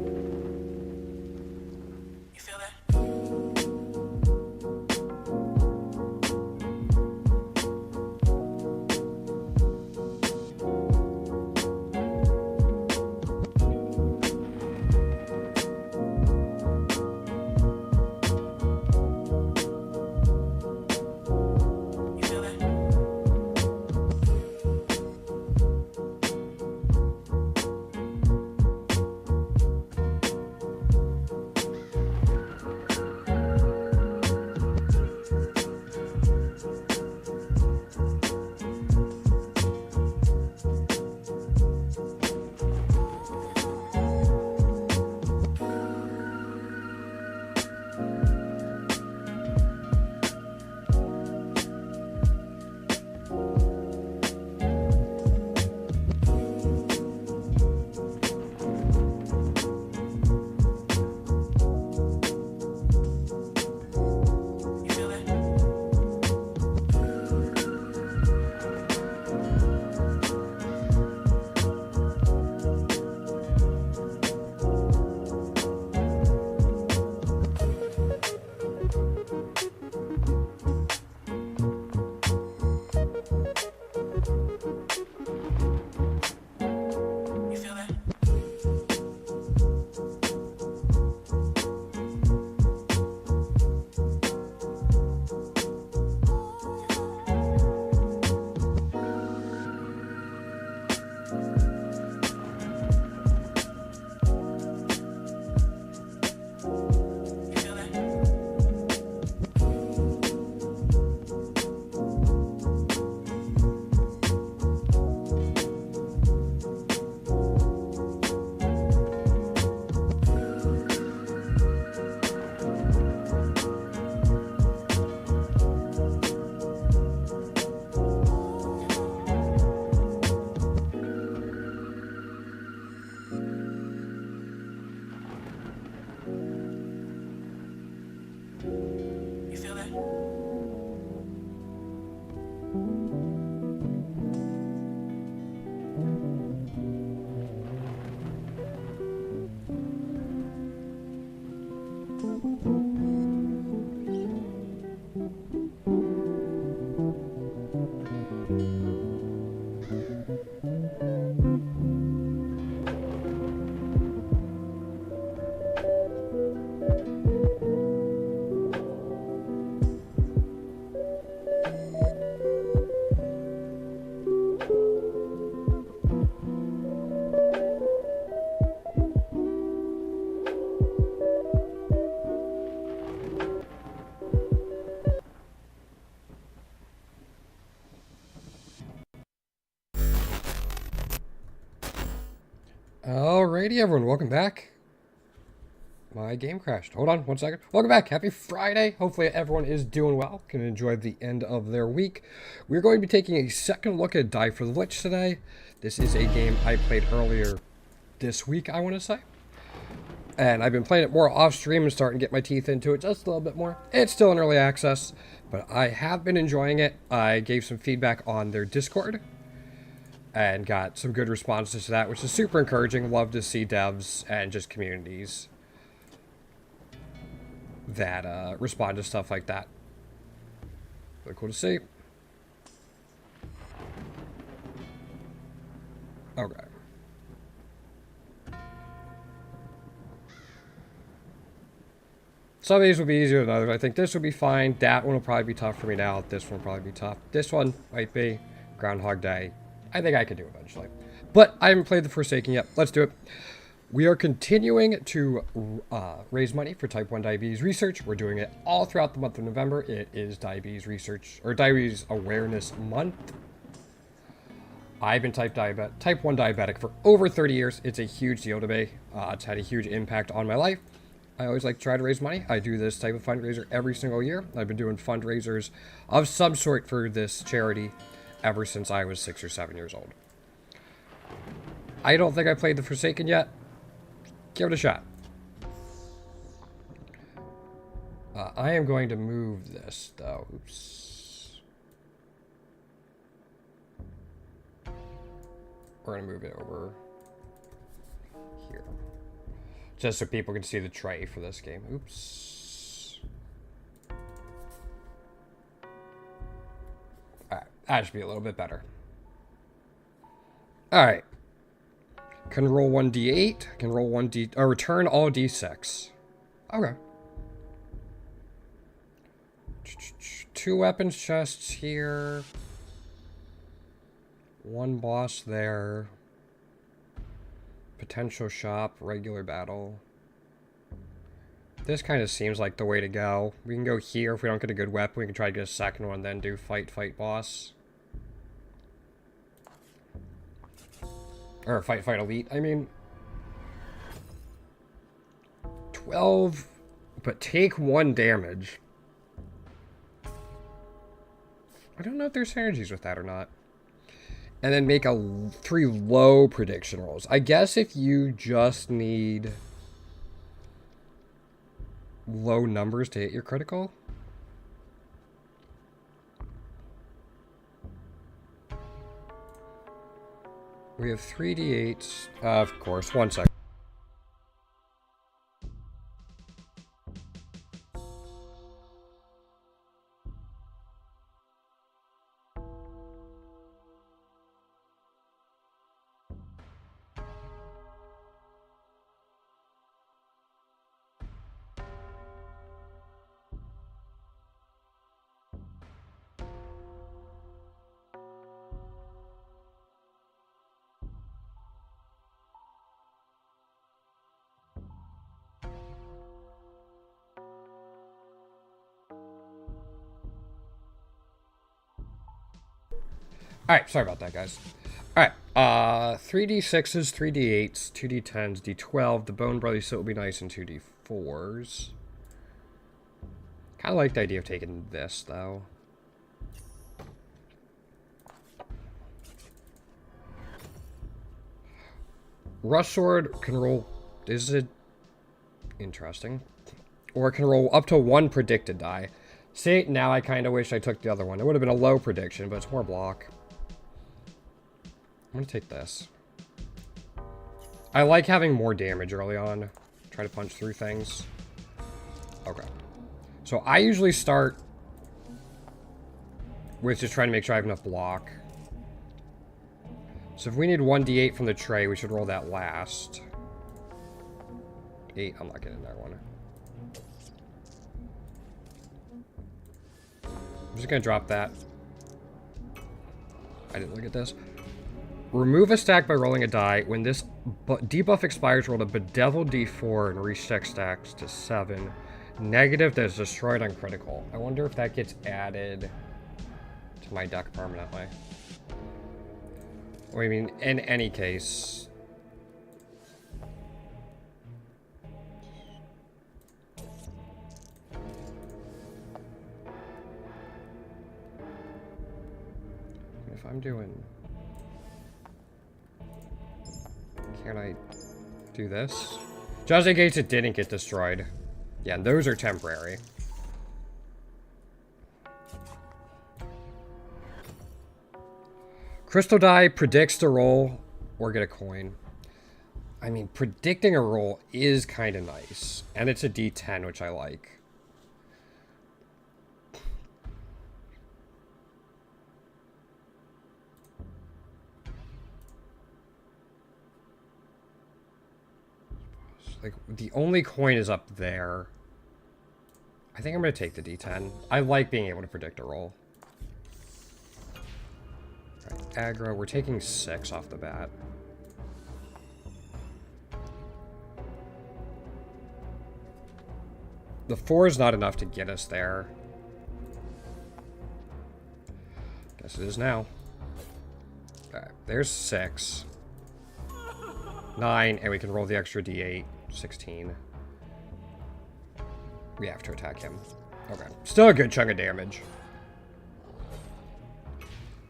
You feel that? You feel that? You feel that? You feel that? You feel that? You feel that? Alrighty, everyone, welcome back. My game crashed. Hold on 1 second. Welcome back. Happy Friday. Hopefully everyone is doing well, can enjoy the end of their week. We're going to be taking a second look at Die for the Lich today. This is a game I played earlier this week, I want to say. And I've been playing it more off stream and starting to get my teeth into it just a little bit more. It's still in early access, but I have been enjoying it. I gave some feedback on their Discord and got some good responses to that, which is super encouraging. Love to see devs and just communities that respond to stuff like that. Really cool to see. Okay. Some of these will be easier than others. I think this will be fine. That one will probably be tough for me now. This one will probably be tough. This one might be Groundhog Day. I think I could do eventually. But I haven't played the Forsaken yet. Let's do it. We are continuing to raise money for type 1 diabetes research. We're doing it all throughout the month of November. It is diabetes research, or diabetes awareness month. I've been type 1 diabetic for over 30 years. It's a huge deal to me. It's had a huge impact on my life. I always like to try to raise money. I do this type of fundraiser every single year. I've been doing fundraisers of some sort for this charity ever since I was 6 or 7 years old. I don't think I played the Forsaken yet. Give it a shot. I am going to move this, though. Oops. We're going to move it over here. Just so people can see the tray for this game. Oops. Alright, that should be a little bit better. Alright. Can roll 1d8. Can roll 1d... Or return all d6. Okay. 2 weapons chests here. 1 boss there. Potential shop. Regular battle. This kind of seems like the way to go. We can go here. If we don't get a good weapon, we can try to get a second one, then do fight boss. Or fight elite, I mean. 12, but take 1 damage. I don't know if there's synergies with that or not. And then make 3 low prediction rolls. I guess if you just need low numbers to hit your critical. We have 3d8s. Of course, 1 second. Alright, sorry about that, guys. Alright, 3d6s, 3d8s, 2d10s, d12. The Bone Brother Suit will be nice in 2d4s. Kind of like the idea of taking this, though. Rush Sword can roll... Is it... Interesting. Or it can roll up to 1 predicted die. See, now I kind of wish I took the other one. It would have been a low prediction, but it's more block. I'm going to take this. I like having more damage early on. Try to punch through things. Okay. So I usually start with just trying to make sure I have enough block. So if we need 1d8 from the tray, we should roll that last. 8, I'm not getting that one. I'm just going to drop that. I didn't look at this. Remove a stack by rolling a die. When this debuff expires, roll a bedeviled d4 and recheck stacks to 7. Negative that is destroyed on critical. I wonder if that gets added to my deck permanently. I mean, in any case... If I'm doing... Can I do this? Just in case it didn't get destroyed. Yeah, and those are temporary. Crystal die predicts the roll or get a coin. I mean, predicting a roll is kind of nice. And it's a d10, which I like. Like, the only coin is up there. I think I'm going to take the d10. I like being able to predict a roll. Right, aggro. We're taking 6 off the bat. The 4 is not enough to get us there. Guess it is now. Alright, there's 6. 9, and we can roll the extra d8. 16. We have to attack him. Okay. Still a good chunk of damage.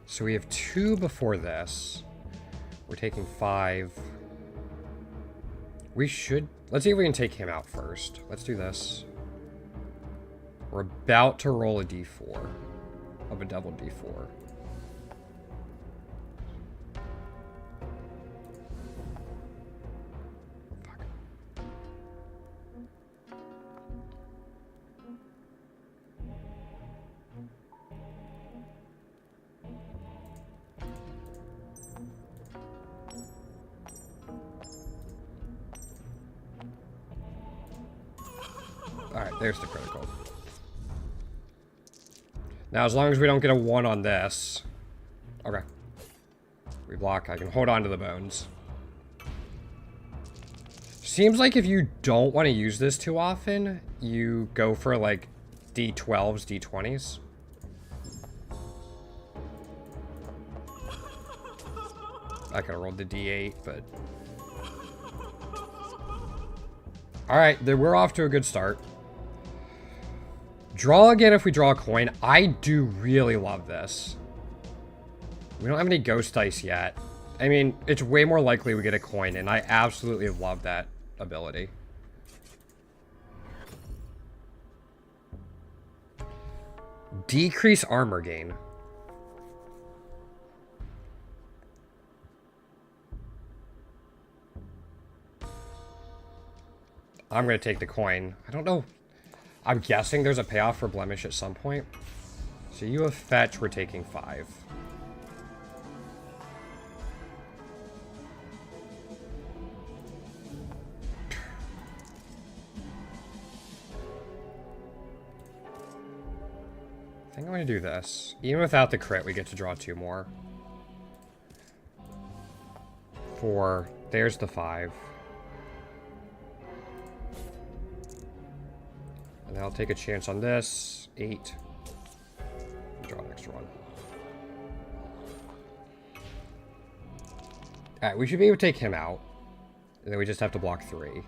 So we have 2 before this. We're taking 5. We should... Let's see if we can take him out first. Let's do this. We're about to roll a d4. Of a double d4. Alright, there's the critical. Now, as long as we don't get a 1 on this... Okay. We block. I can hold on to the bones. Seems like if you don't want to use this too often, you go for, like, D12s, D20s. I could have rolled the D8, but... Alright, we're off to a good start. Draw again if we draw a coin. I do really love this. We don't have any ghost dice yet. I mean, it's way more likely we get a coin, and I absolutely love that ability. Decrease armor gain. I'm going to take the coin. I don't know. I'm guessing there's a payoff for blemish at some point. So you have fetch, we're taking 5. I think I'm going to do this. Even without the crit, we get to draw 2 more. 4. There's the 5. And then I'll take a chance on this. 8. Draw an extra 1. Alright, we should be able to take him out. And then we just have to block 3.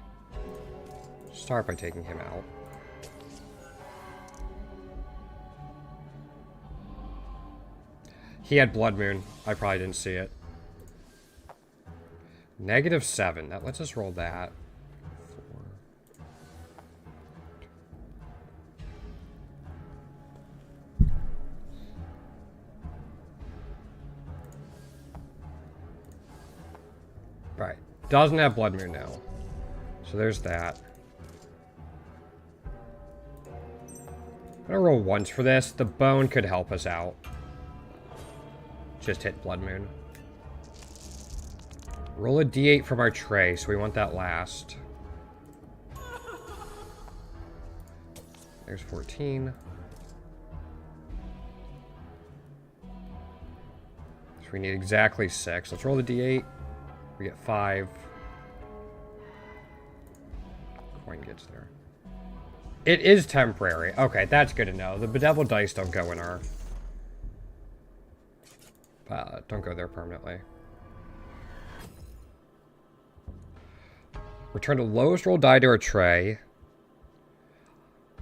Start by taking him out. He had Blood Moon. I probably didn't see it. -7. That lets us roll that. 4. Right. Doesn't have Blood Moon now. So there's that. I'm gonna roll once for this. The bone could help us out. Just hit Blood Moon. Roll a d8 from our tray, so we want that last. There's 14. So we need exactly 6. Let's roll the d8. We get 5. Coin gets there. It is temporary. Okay, that's good to know. The bedeviled dice don't go in our... don't go there permanently. Return the lowest roll die to our tray.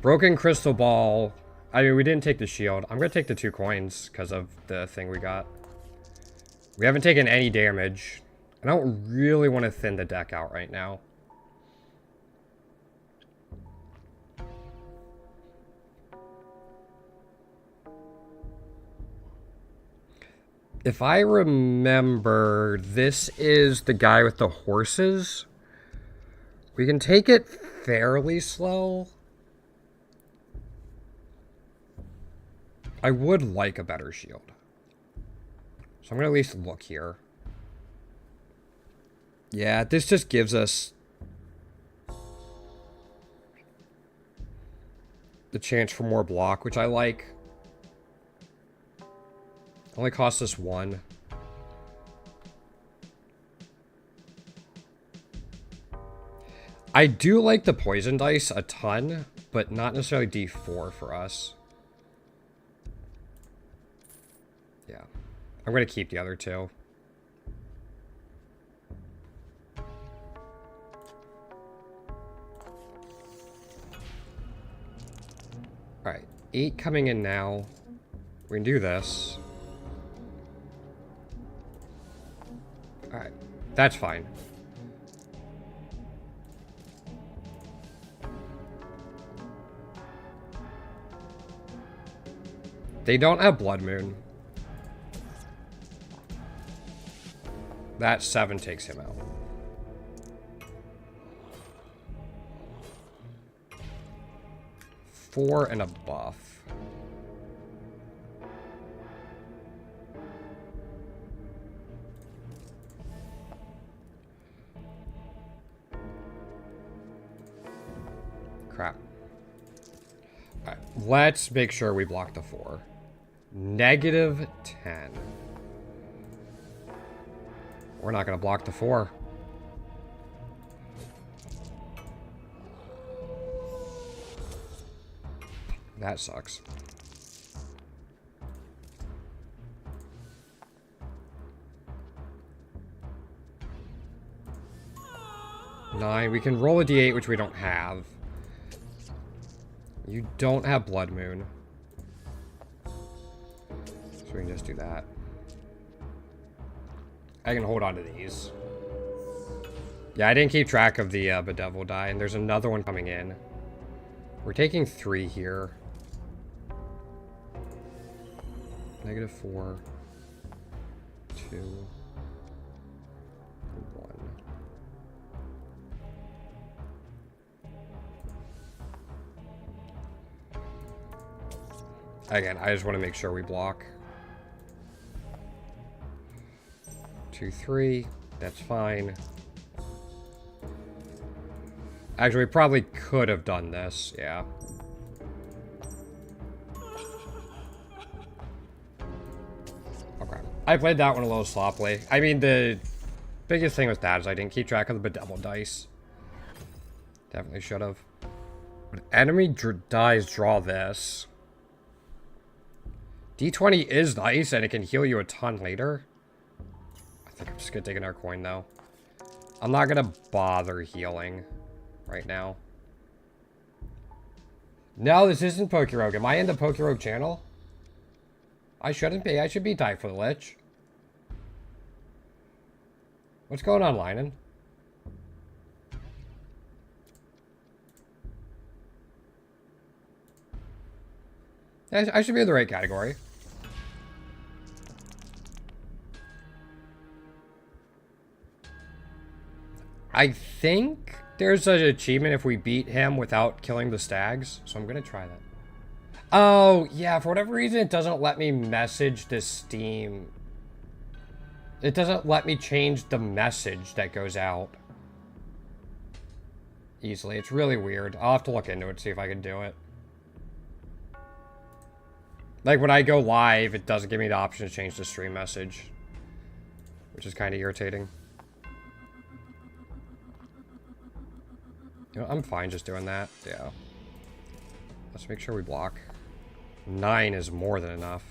Broken crystal ball. I mean, we didn't take the shield. I'm going to take the 2 coins because of the thing we got. We haven't taken any damage. I don't really want to thin the deck out right now. If I remember, this is the guy with the horses. We can take it fairly slow. I would like a better shield. So I'm going to at least look here. Yeah, this just gives us the chance for more block, which I like. Only costs us 1. I do like the poison dice a ton, but not necessarily D4 for us. Yeah. I'm going to keep the other 2. Alright, 8 coming in now. We can do this. Alright, that's fine. They don't have Blood Moon. That 7 takes him out. Four and a buff. Crap. Alright, let's make sure we block the 4. -10. We're not going to block the 4. That sucks. Nine. We can roll a d8, which we don't have. You don't have Blood Moon. So we can just do that. I can hold on to these. Yeah, I didn't keep track of the Bedevil die, and there's another one coming in. We're taking 3 here. -4. 2. 1. Again, I just want to make sure we block. 2, 3. That's fine. Actually, we probably could have done this. Yeah. Okay. I played that one a little sloppily. I mean, the biggest thing with that is I didn't keep track of the Bedevil dice. Definitely should have. When enemy dies, draw this. D20 is nice, and it can heal you a ton later. I think I'm just going to take another coin, though. I'm not going to bother healing right now. No, this isn't Pokerogue. Am I in the Pokerogue channel? I shouldn't be. I should be tied for the Lich. What's going on, Linen? I should be in the right category. I think there's an achievement if we beat him without killing the stags, so I'm gonna try that. Oh, yeah, for whatever reason, it doesn't let me message the Steam. It doesn't let me change the message that goes out easily. It's really weird. I'll have to look into it, see if I can do it. Like, when I go live, it doesn't give me the option to change the stream message, which is kind of irritating. You know, I'm fine just doing that. Yeah. Let's make sure we block. 9 is more than enough.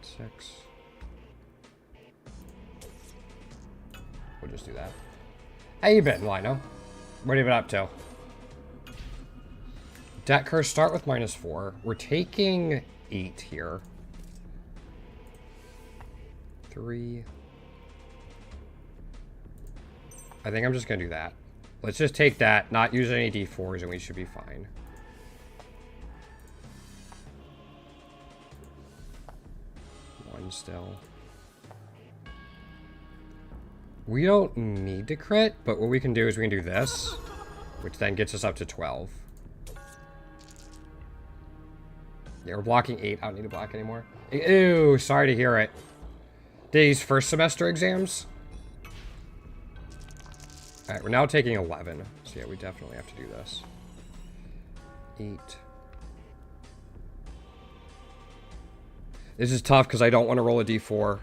6. We'll just do that. How you been, Lino? What have you been up to? Deck curse, start with -4. We're taking 8 here. 3. I think I'm just going to do that. Let's just take that, not use any d4s, and we should be fine. One still. We don't need to crit, but what we can do is we can do this, which then gets us up to 12. Yeah, we're blocking 8. I don't need to block anymore. Ew, sorry to hear it. These first semester exams? Alright, we're now taking 11. So yeah, we definitely have to do this. 8. This is tough because I don't want to roll a d4.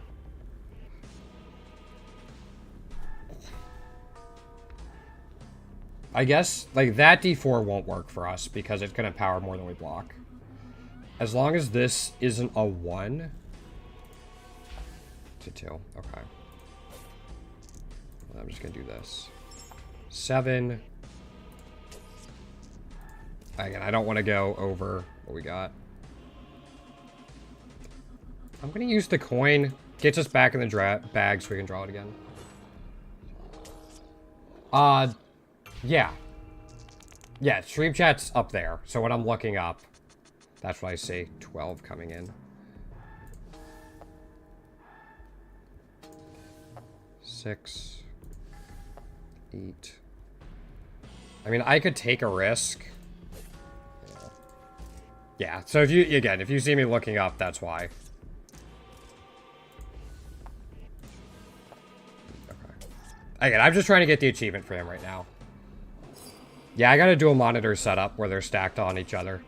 I guess, like, that d4 won't work for us because it's going to power more than we block. As long as this isn't a 1. To 2. Okay. Well, I'm just going to do this. 7. Again, I don't want to go over what we got. I'm going to use the coin. Gets us back in the bag so we can draw it again. Yeah. Yeah, stream chat's up there. So when I'm looking up, that's what I see. 12 coming in. 6. 8. I mean, I could take a risk. Yeah, so if you see me looking up, that's why. Okay. Again, I'm just trying to get the achievement for him right now. Yeah, I gotta do a monitor setup where they're stacked on each other.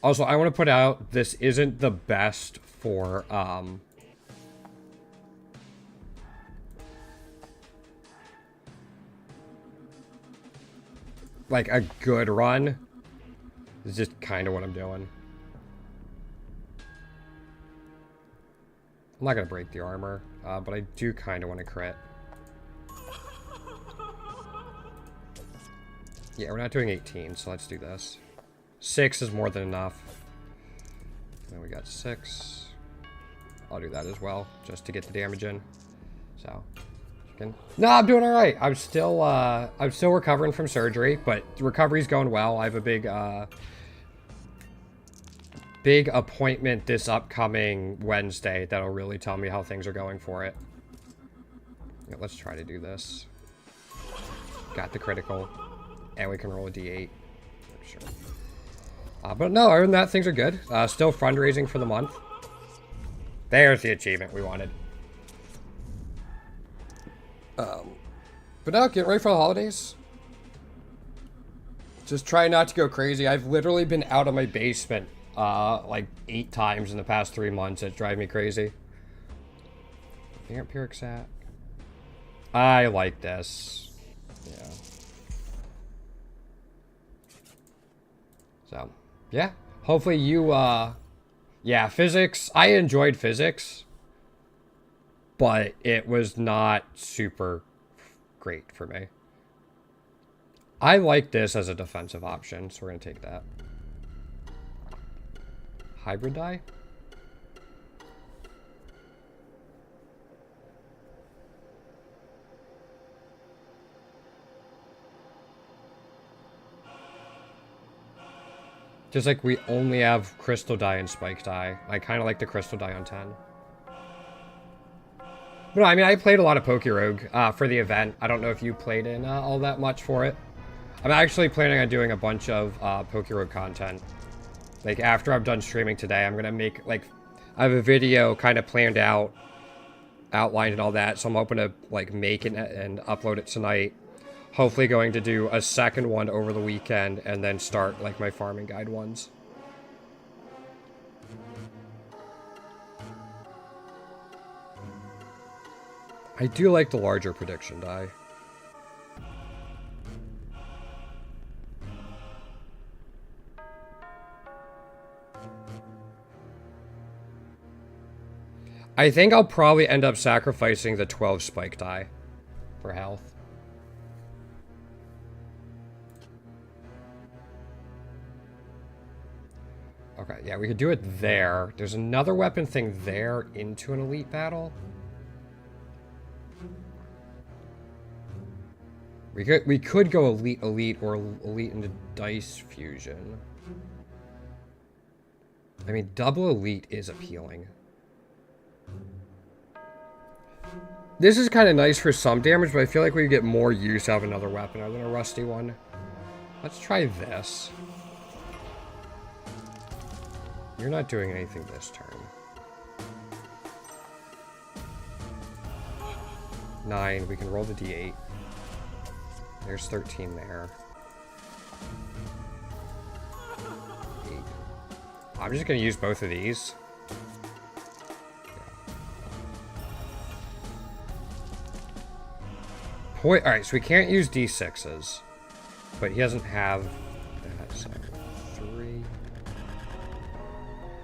Also, I want to put out, this isn't the best for, like, a good run. It's just kind of what I'm doing. I'm not going to break the armor, but I do kind of want to crit. Yeah, we're not doing 18, so let's do this. 6 is more than enough. Then we got 6. I'll do that as well, just to get the damage in. So, no, I'm doing all right. I'm still recovering from surgery, but the recovery's going well. I have a big appointment this upcoming Wednesday that'll really tell me how things are going for it. Yeah, let's try to do this. Got the critical, and we can roll a d8. Sure. But no, other than that, things are good. Still fundraising for the month. There's the achievement we wanted. But now, getting ready for the holidays. Just try not to go crazy. I've literally been out of my basement like 8 times in the past 3 months. It's driving me crazy. Vampiric at. I like this. Yeah. So, yeah. Hopefully you, yeah, physics. I enjoyed physics. But it was not super great for me. I like this as a defensive option, so we're going to take that. Hybrid die? Just like we only have crystal die and spike die. I kind of like the crystal die on 10. But no, I mean, I played a lot of Poke Rogue for the event. I don't know if you played in all that much for it. I'm actually planning on doing a bunch of Poke Rogue content. Like, after I'm done streaming today, I'm going to make, like, I have a video kind of planned out, outlined and all that. So I'm hoping to, like, make it and upload it tonight. Hopefully going to do a second one over the weekend and then start, like, my farming guide ones. I do like the larger prediction die. I think I'll probably end up sacrificing the 12 spike die for health. Okay, yeah, we could do it there. There's another weapon thing there into an elite battle. We could go elite or elite into dice fusion. I mean, double elite is appealing. This is kind of nice for some damage, but I feel like we get more use out of another weapon other than a rusty one. Let's try this. You're not doing anything this turn. 9, we can roll the d8. There's 13 there. 8. I'm just going to use both of these. Alright, so we can't use d6s. But he doesn't have that, so 3.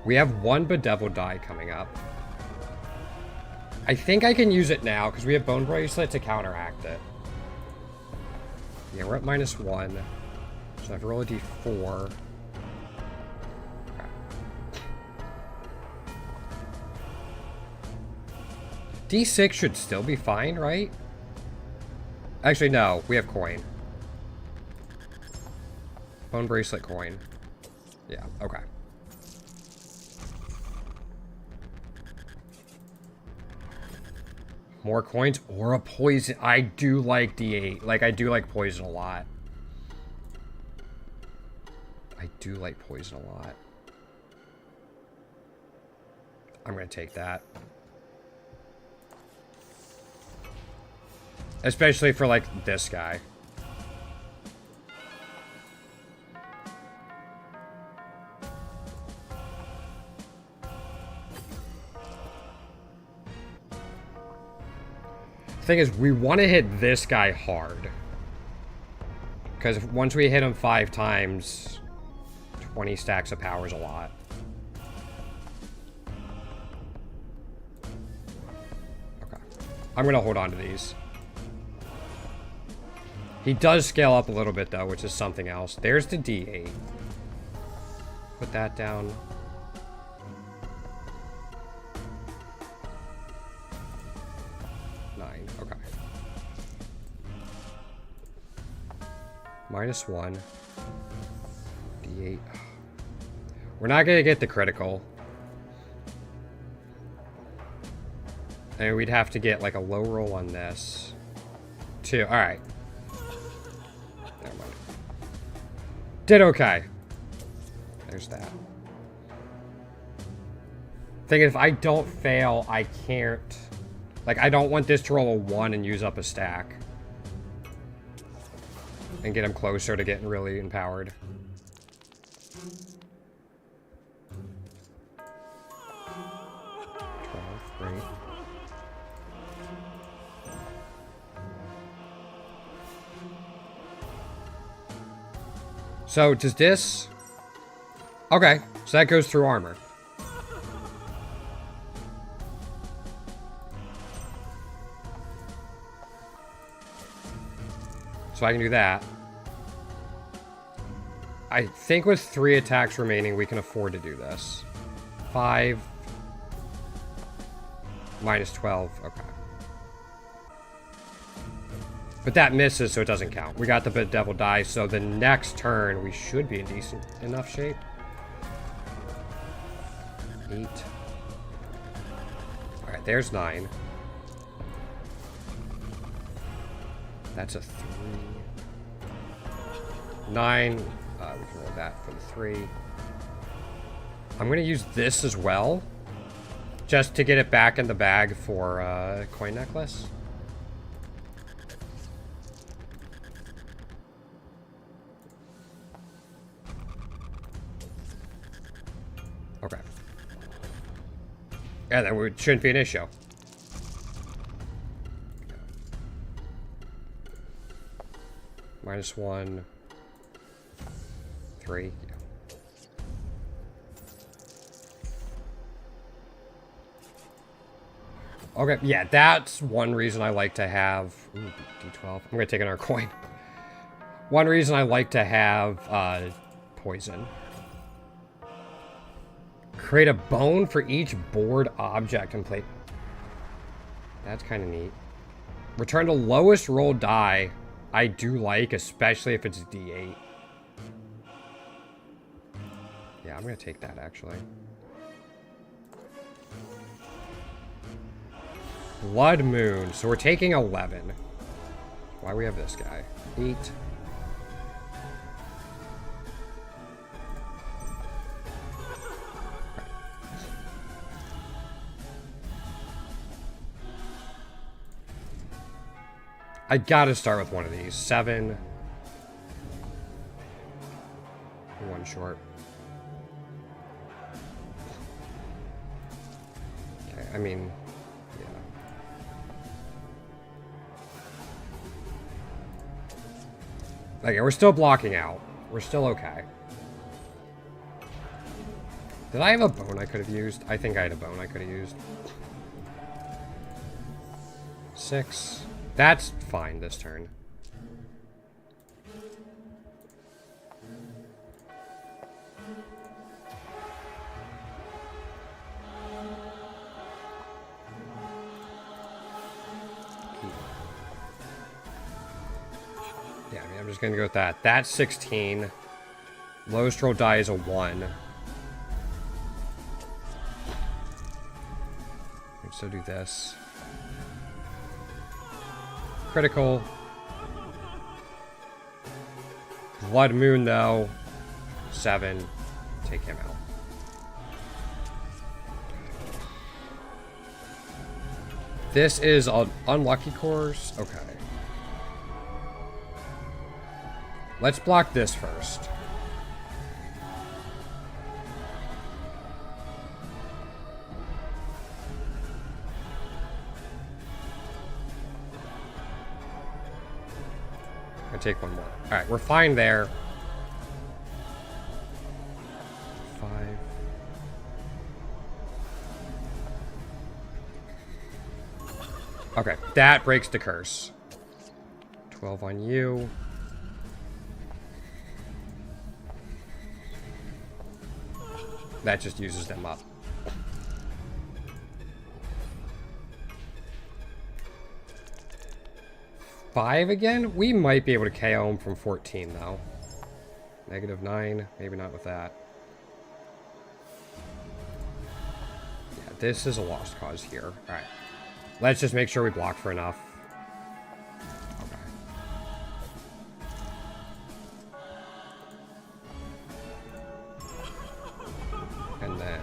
We have 1 bedeviled die coming up. I think I can use it now, because we have Bone Bracelet to counteract it. Yeah, we're at -1. So I have to roll a d4. Okay. D6 should still be fine, right? Actually, no. We have coin. Bone Bracelet coin. Yeah, okay. More coins or a poison. I do like D8. Like, I do like poison a lot. I do like poison a lot. I'm going to take that. Especially for, like, this guy. Thing is, we want to hit this guy hard. Because once we hit him 5 times, 20 stacks of power is a lot. Okay. I'm going to hold on to these. He does scale up a little bit, though, which is something else. There's the D8. Put that down. Okay. -1. D8. We're not going to get the critical. And we'd have to get like a low roll on this. 2. Alright. Never mind. Did okay. There's that. Thinking if I don't fail, I can't... Like, I don't want this to roll a 1 and use up a stack. And get him closer to getting really empowered. Great. So, does this... Okay, so that goes through armor. So I can do that. I think with 3 attacks remaining, we can afford to do this. 5. -12. Okay. But that misses, so it doesn't count. We got the devil die, so the next turn, we should be in decent enough shape. 8. Alright, there's 9. That's a 3. 9. We can roll that for the 3. I'm going to use this as well. Just to get it back in the bag for coin necklace. Okay. Yeah, then it shouldn't be an issue. -1. 3. Yeah. Okay, yeah, that's one reason I like to have... Ooh, D12. I'm going to take another coin. One reason I like to have poison. Create a bone for each board object and play... That's kind of neat. Return the lowest roll die. I do like, especially if it's D8. Yeah, I'm going to take that, actually. Blood Moon. So we're taking 11. Why we have this guy? 8. I gotta start with one of these. 7. 1 short. Okay, I mean... Okay, we're still blocking out. We're still okay. Did I have a bone I could have used? I think I had a bone I could have used. 6. That's fine this turn. Yeah, I mean, I'm just gonna go with that. That's 16. Lowest roll die is a 1. So do this. Critical. Blood Moon, though. 7. Take him out. This is an unlucky course. Okay. Let's block this first. I'll take one more. Alright, we're fine there. 5. Okay, that breaks the curse. 12 on you. That just uses them up. Five again? We might be able to KO him from 14, though. -9. Maybe not with that. Yeah, this is a lost cause here. Alright. Let's just make sure we block for enough. Okay. And then...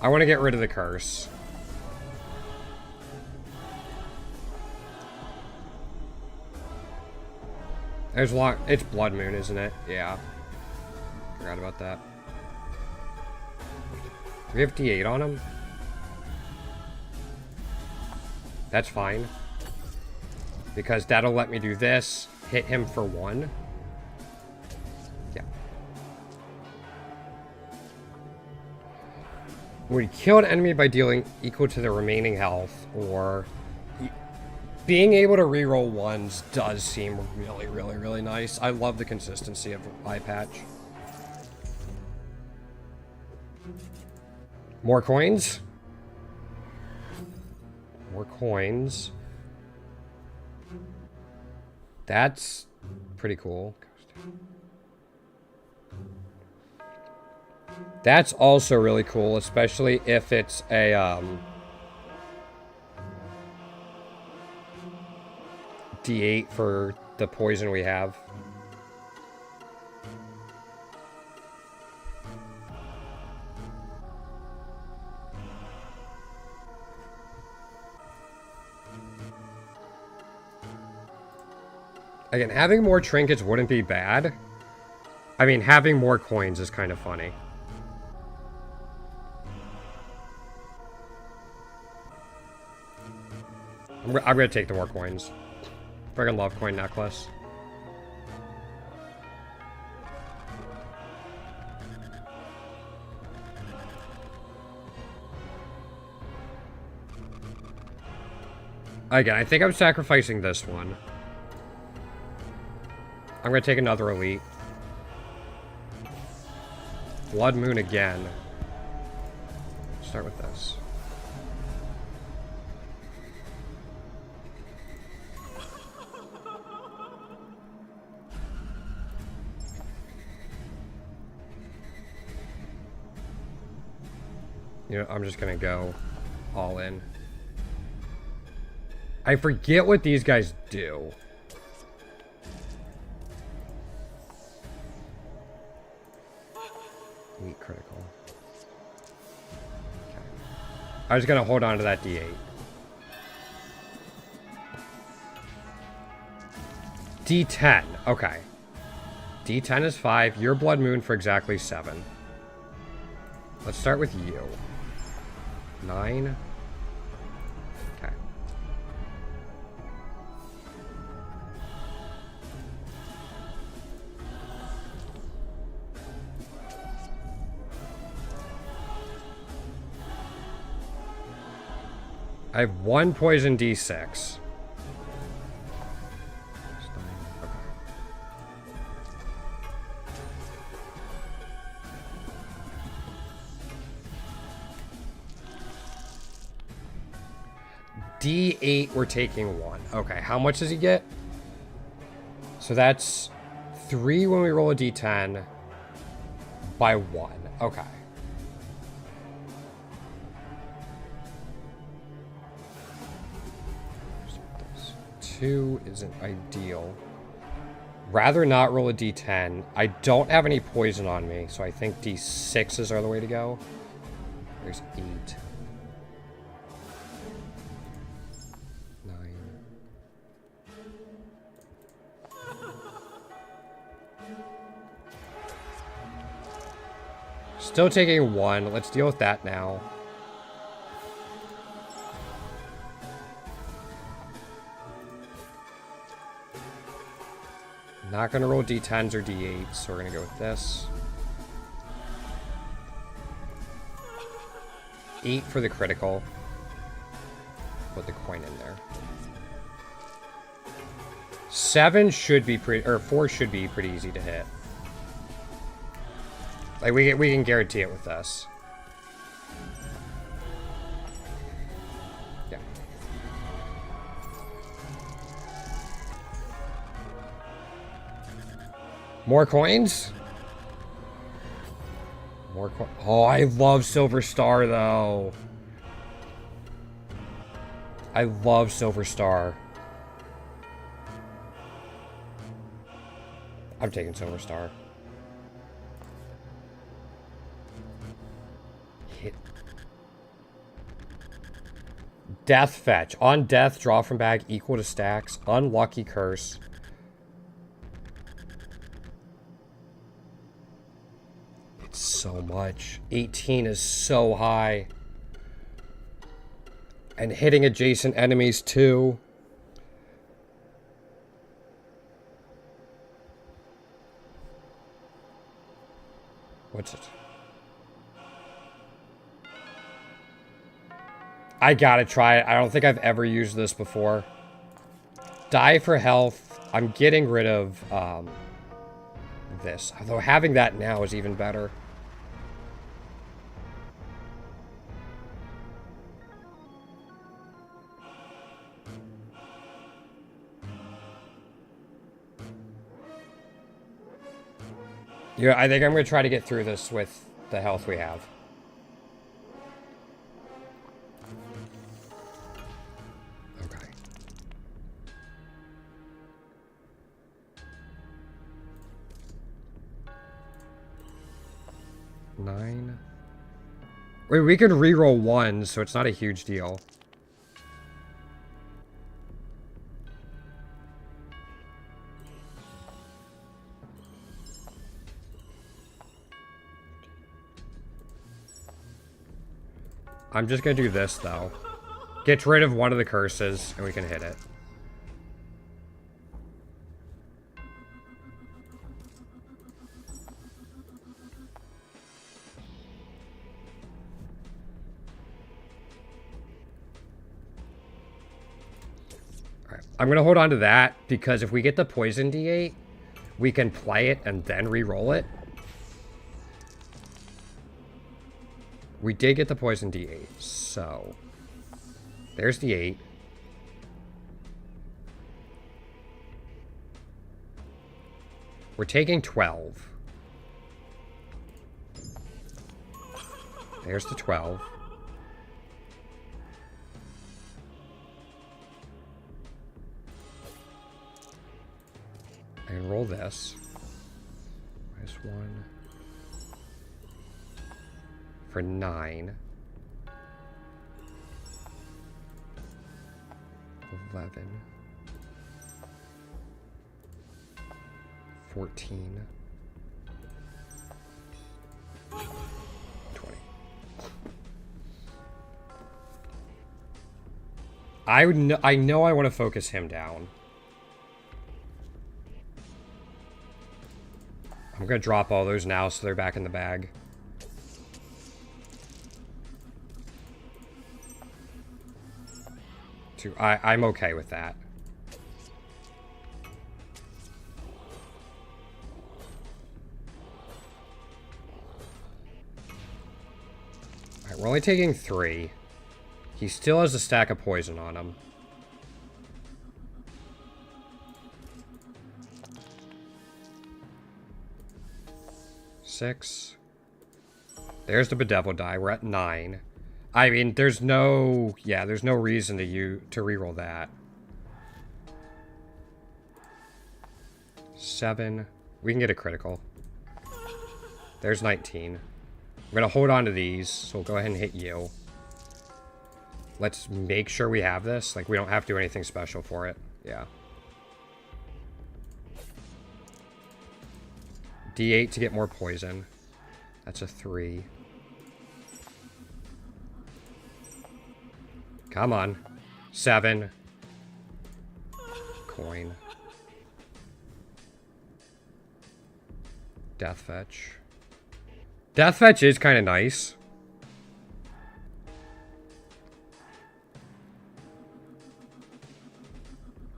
I want to get rid of the curse. There's a lot. It's Blood Moon, isn't it? Yeah. Forgot about that. We have D8 on him. That's fine. Because that'll let me do this. Hit him for 1. Yeah. When you kill an enemy by dealing equal to the remaining health, or being able to reroll 1s does seem really, really, really nice. I love the consistency of eye patch. More coins. More coins. That's pretty cool. That's also really cool, especially if it's a D8 for the poison we have. Again, having more trinkets wouldn't be bad. I mean, having more coins is kind of funny. I'm gonna take the more coins. Friggin' love coin necklace. Again, I think I'm sacrificing this one. I'm gonna take another elite. Blood Moon again. Start with this. You know, I'm just gonna go all in. I forget what these guys do. Elite critical. Okay. I was gonna hold on to that D8. D10. Okay. D10 is 5. Your Blood Moon for exactly 7. Let's start with you. 9. Okay. I have 1 poison D6. D8, we're taking 1. Okay, how much does he get? So that's 3 when we roll a D10 by 1. Okay. So 2 isn't ideal. Rather not roll a d10. I don't have any poison on me, so I think d6s are the way to go. There's 8. 9. Still taking 1. Let's deal with that now. Not going to roll d10s or d8s, so we're going to go with this. 8 for the critical. Put the coin in there. 7 should be pretty, or 4 should be pretty easy to hit. Like, we can guarantee it with this. Yeah. More coins? More coins. Oh, I love Silver Star, though. I love Silver Star. I'm taking Silver Star. Hit. Death Fetch. On death, draw from bag equal to stacks. Unlucky curse. It's so much. 18 is so high. And hitting adjacent enemies too. What's it? I gotta try it. I don't think I've ever used this before. Die for health. I'm getting rid of this. Although having that now is even better. Yeah, I think I'm going to try to get through this with the health we have. Okay. Nine. Wait, we could reroll 1, so it's not a huge deal. I'm just gonna do this, though. Get rid of one of the curses, and we can hit it. Alright, I'm gonna hold on to that, because if we get the poison D8, we can play it and then re-roll it. We did get the poison D8, so there's the 8. We're taking 12. There's the 12. And roll this. -1. For 9. 11. 14. 20. I know I want to focus him down. I'm going to drop all those now so they're back in the bag. I'm okay with that. Alright, we're only taking 3. He still has a stack of poison on him. Six. There's the bedeviled die. We're at 9. I mean, there's no reason to reroll that. 7. We can get a critical. There's 19. I'm going to hold on to these, so we'll go ahead and hit you. Let's make sure we have this. Like, we don't have to do anything special for it. Yeah. D8 to get more poison. That's a 3. Come on. 7. Coin. Death Fetch. Death Fetch is kind of nice.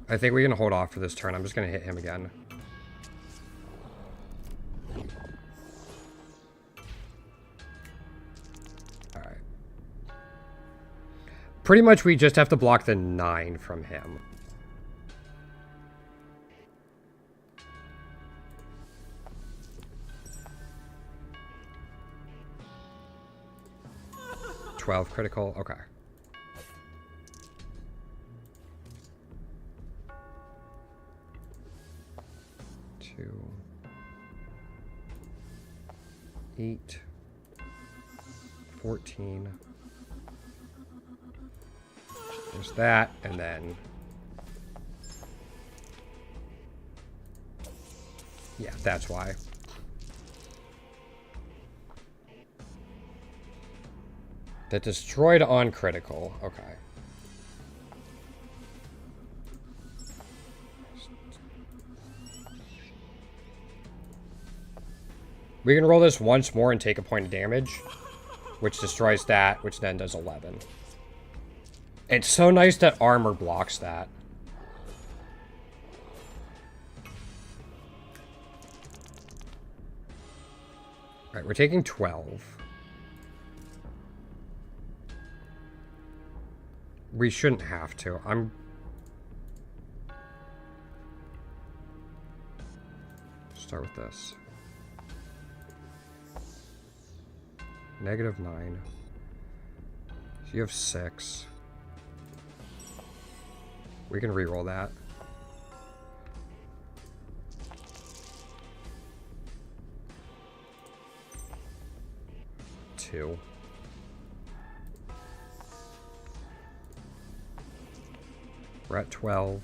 I think we can hold off for this turn. I'm just going to hit him again. Alright. Pretty much we just have to block the 9 from him. Critical, okay. Two. 8. 14. There's that, and then... yeah, that's why. That destroyed on critical. Okay. We can roll this once more and take a point of damage, which destroys that, which then does 11. It's so nice that armor blocks that. Alright, we're taking 12. We shouldn't have to. Start with this. -9. So you have 6. We can re-roll that. Two. We're at 12.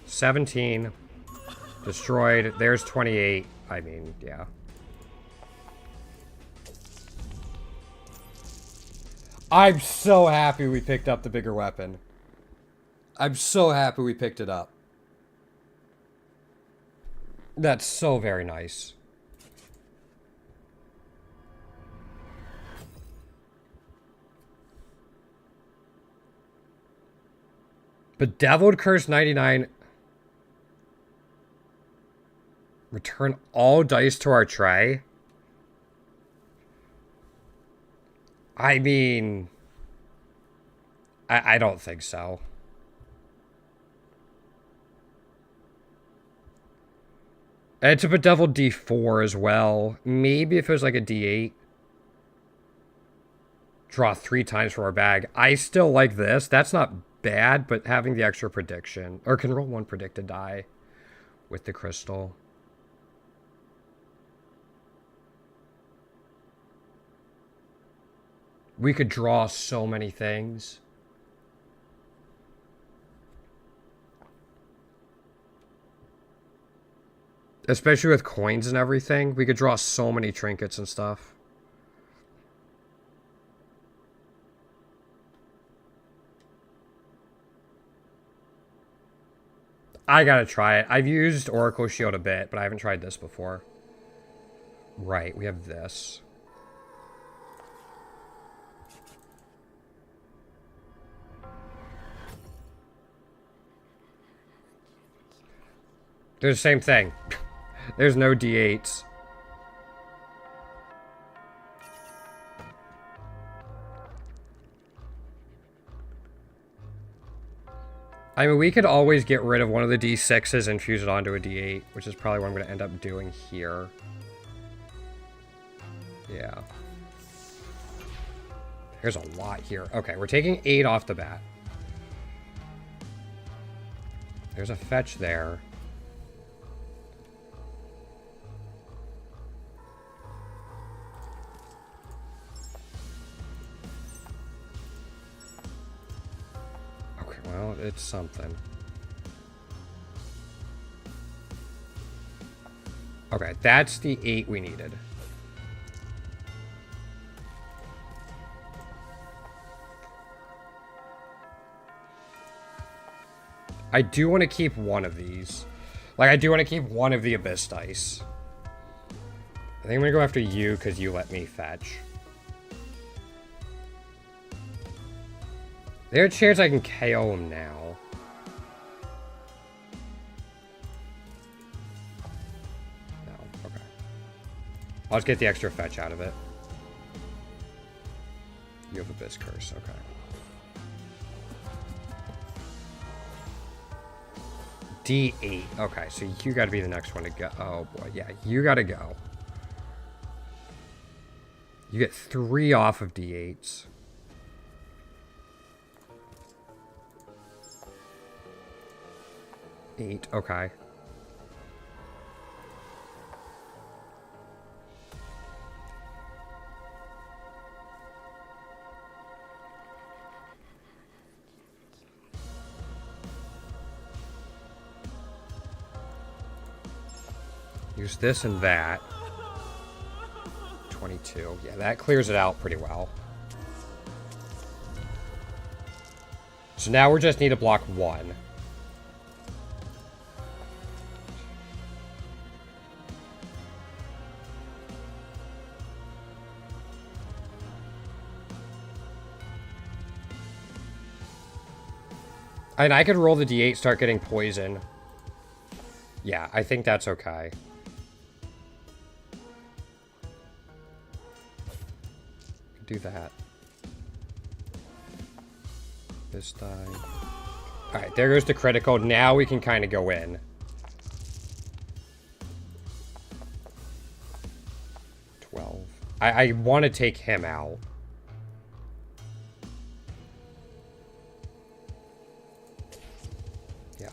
17. Destroyed. There's 28. I mean, yeah. I'm so happy we picked up the bigger weapon. I'm so happy we picked it up. That's so very nice. Bedeviled Curse 99. Return all dice to our tray. I mean, I don't think so. It's a Bedeviled D4 as well. Maybe if it was like a D8. Draw 3 times from our bag. I still like this. That's not bad, but having the extra prediction. Or can roll 1 predicted die with the crystal. We could draw so many things. Especially with coins and everything. We could draw so many trinkets and stuff. I gotta try it. I've used Oracle Shield a bit, but I haven't tried this before. Right, we have this. They're the same thing. There's no D8s. I mean, we could always get rid of one of the D6s and fuse it onto a D8, which is probably what I'm going to end up doing here. Yeah. There's a lot here. Okay, we're taking 8 off the bat. There's a fetch there. it's something. Okay, that's the 8 we needed. I do want to keep one of these. Like, I do want to keep one of the Abyss dice. I think I'm going to go after you because you let me fetch. There's a chance I can KO him now. No, okay. I'll just get the extra fetch out of it. You have Abyss Curse, okay. D8. Okay, so you got to be the next one to go. Oh, boy. Yeah, you got to go. You get 3 off of D8s. Eight. Okay. Use this and that. 22. Yeah, that clears it out pretty well. So now we just need to block 1. And I could roll the D8, start getting poison. Yeah, I think that's okay. Do that. This die. Alright, there goes the critical. Now we can kind of go in. I want to take him out. Yeah.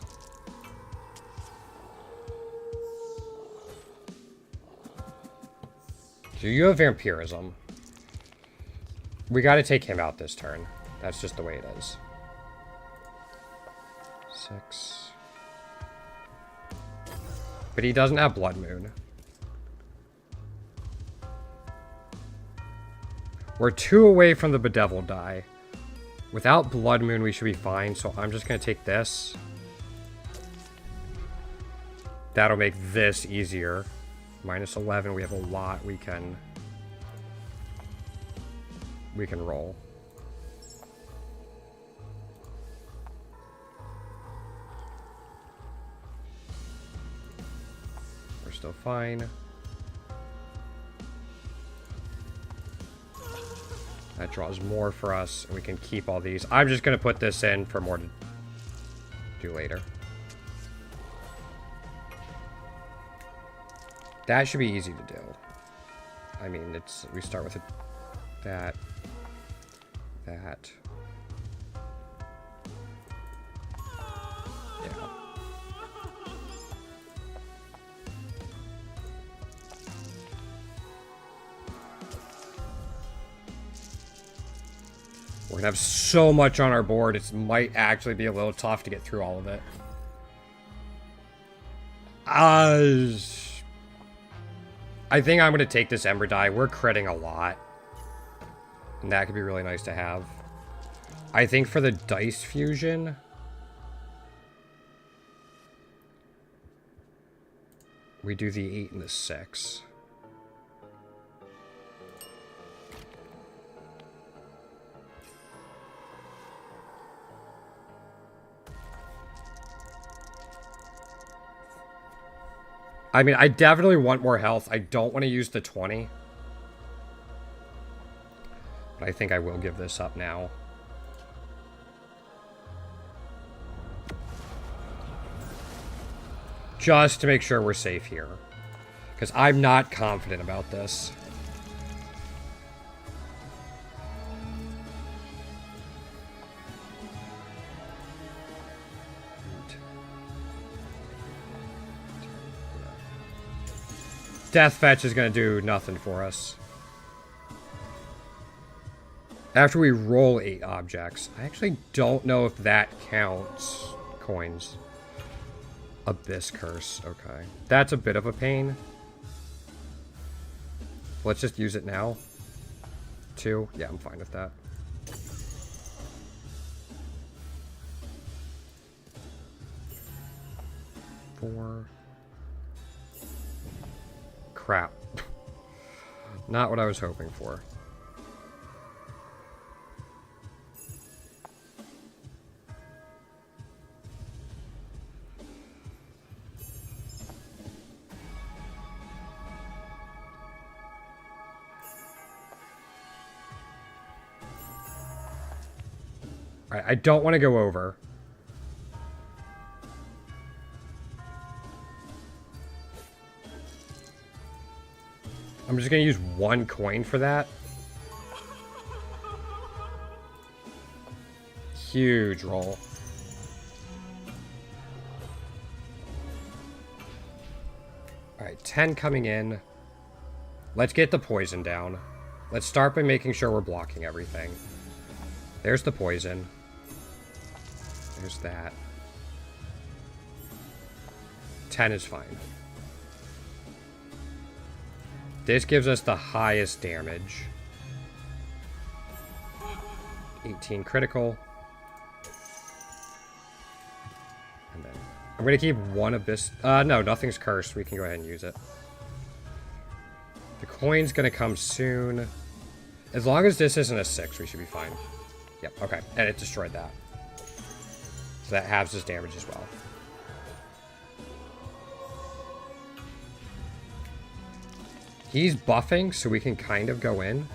So you have vampirism. We got to take him out this turn. That's just the way it is. 6. But he doesn't have Blood Moon. We're 2 away from the Bedeviled die. Without Blood Moon, we should be fine. So I'm just going to take this. That'll make this easier. Minus 11. We have a lot we can roll. We're still fine. That draws more for us, and we can keep all these. I'm just going to put this in for more to do later. That should be easy to do. I mean, we start with that. Yeah. We're gonna have so much on our board, it might actually be a little tough to get through all of it. I think I'm gonna take this Ember die. We're critting a lot. And that could be really nice to have. I think for the dice fusion, we do the 8 and the 6. I mean, I definitely want more health. I don't want to use the 20. But I think I will give this up now. Just to make sure we're safe here. Because I'm not confident about this. Death Fetch is going to do nothing for us. After we roll 8 objects. I actually don't know if that counts coins. Abyss Curse. Okay. That's a bit of a pain. Let's just use it now. 2. Yeah, I'm fine with that. Four. Crap. Not what I was hoping for. Alright, I don't want to go over. I'm just going to use 1 coin for that. Huge roll. Alright, 10 coming in. Let's get the poison down. Let's start by making sure we're blocking everything. There's the poison. There's that. 10 is fine. This gives us the highest damage. 18 critical. And then I'm going to keep 1 abyss. No, nothing's cursed. We can go ahead and use it. The coin's going to come soon. As long as this isn't a 6, we should be fine. Yep, okay. And it destroyed that. So that halves his damage as well. He's buffing, so we can kind of go in.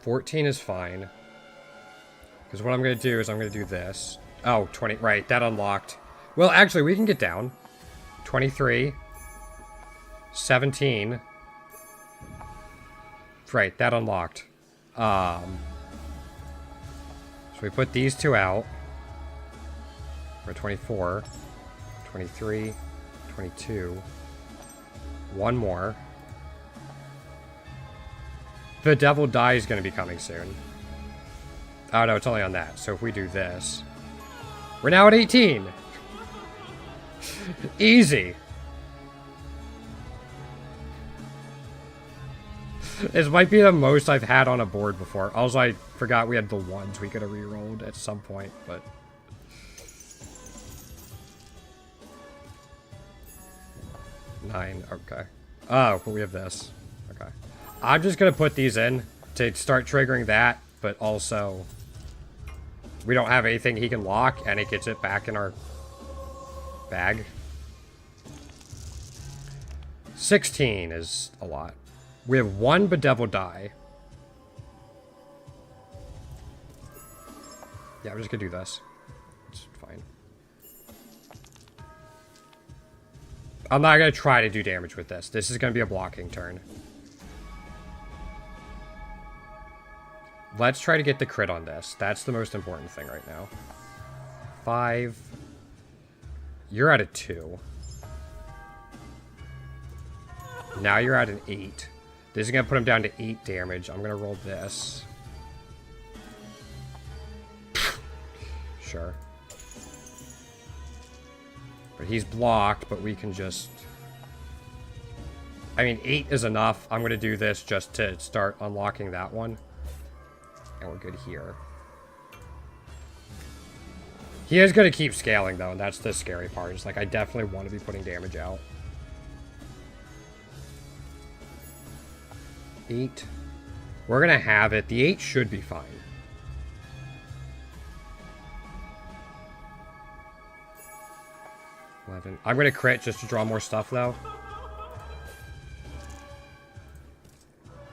$14 is fine. Because what I'm going to do is I'm going to do this. Oh, 20. Right, that unlocked. Well, actually, we can get down. 23. 17. Right, that unlocked. So we put these 2 out. For 24. 23. 22. 1 more. The Devil Die is going to be coming soon. Oh, no, it's only on that. So if we do this... We're now at 18! Easy! This might be the most I've had on a board before. Also, I forgot we had the 1s we could have re-rolled at some point, but... $9, okay. Oh, but we have this. Okay. I'm just gonna put these in to start triggering that, but also... We don't have anything he can lock, and it gets it back in our bag. 16 is a lot. We have 1 Bedeviled Die. Yeah, we're just gonna do this. It's fine. I'm not gonna try to do damage with this. This is gonna be a blocking turn. Let's try to get the crit on this. That's the most important thing right now. 5. You're at a 2. Now you're at an 8. This is going to put him down to 8 damage. I'm going to roll this. Sure. But he's blocked, but we can just... I mean, 8 is enough. I'm going to do this just to start unlocking that one. And we're good here. He is going to keep scaling, though, and that's the scary part. It's like, I definitely want to be putting damage out. 8. We're going to have it. The 8 should be fine. I'm going to crit just to draw more stuff, though.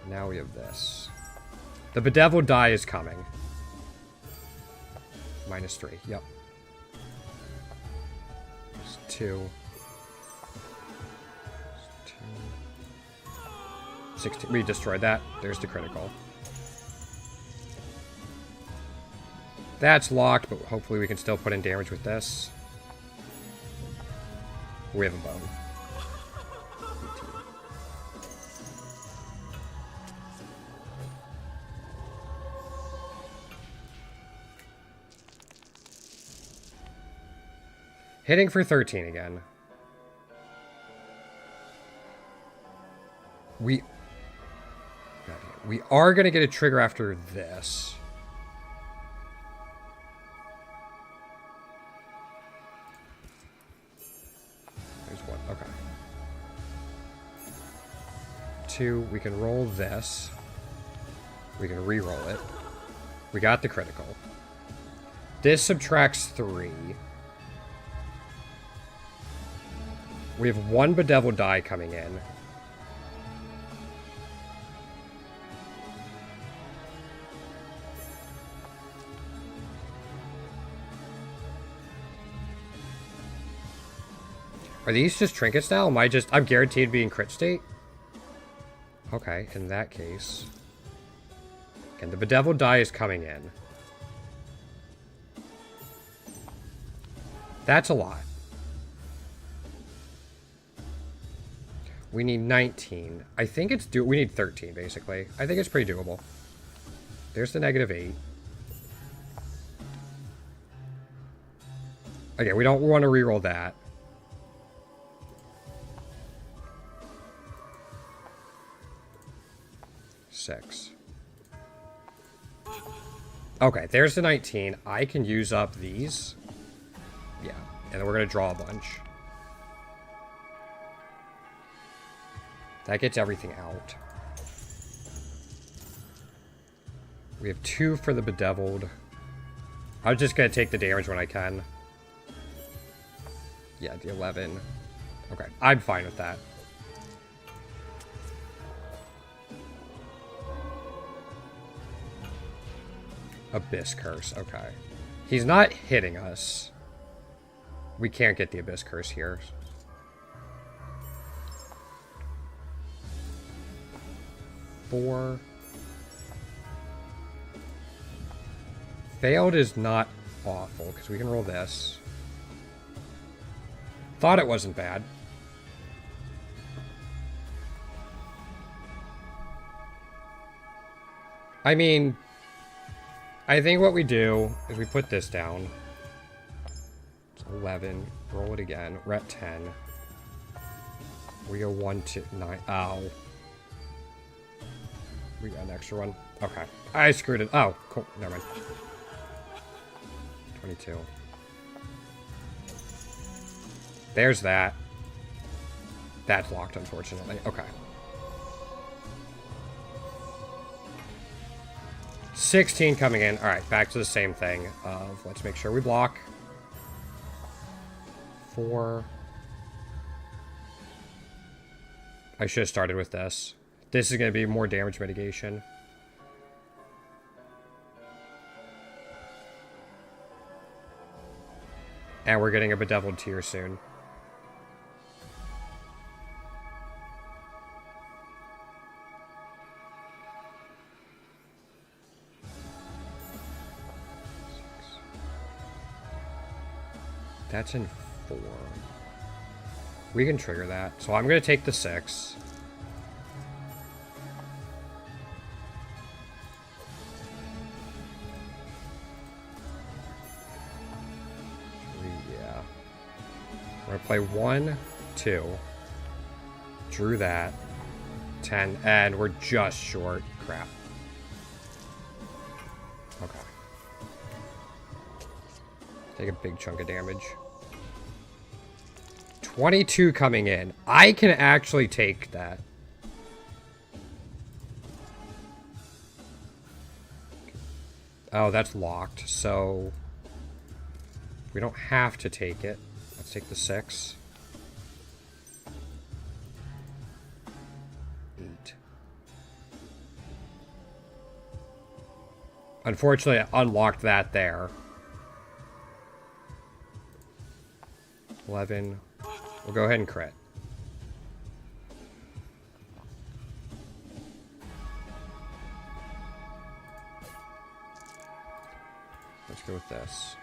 Now we have this. The Bedeviled Die is coming. -3. Yep. It's 2. It's 2. 16. We destroyed that. There's the critical. That's locked, but hopefully we can still put in damage with this. We have a bone. 18. Hitting for 13 again. We are going to get a trigger after this. There's one. Okay. 2. We can roll this. We can re-roll it. We got the critical. This subtracts 3. We have 1 bedeviled die coming in. Are these just trinkets now? I'm guaranteed to be in crit state? Okay, in that case. And the bedeviled die is coming in. That's a lot. We need 19. I think it's we need 13, basically. I think it's pretty doable. There's the -8. Okay, we don't want to reroll that. Six. Okay, there's the 19. I can use up these. Yeah, and then we're going to draw a bunch. That gets everything out. We have 2 for the bedeviled. I'm just going to take the damage when I can. Yeah, the 11. Okay, I'm fine with that. Abyss Curse, okay. He's not hitting us. We can't get the Abyss Curse here. Four. Failed is not awful, because we can roll this. Thought it wasn't bad. I mean, I think what we do is we put this down. It's 11. Roll it again. We're at 10. We go 1 to 9. Ow. We got an extra one. Okay. I screwed it. Oh, cool. Never mind. 22. There's that. That's locked, unfortunately. Okay. 16 coming in. Alright, back to the same thing of let's make sure we block. 4. I should have started with this. This is going to be more damage mitigation. And we're getting a bedeviled tier soon. That's in 4. We can trigger that. So I'm going to take the 6. Yeah. We're going to play 1, 2. Drew that. 10. And we're just short. Crap. Okay. Take a big chunk of damage. 22 coming in. I can actually take that. Oh, that's locked, so we don't have to take it. Let's take the 6. 8. Unfortunately, I unlocked that there. 11. We'll go ahead and crit. Let's go with this.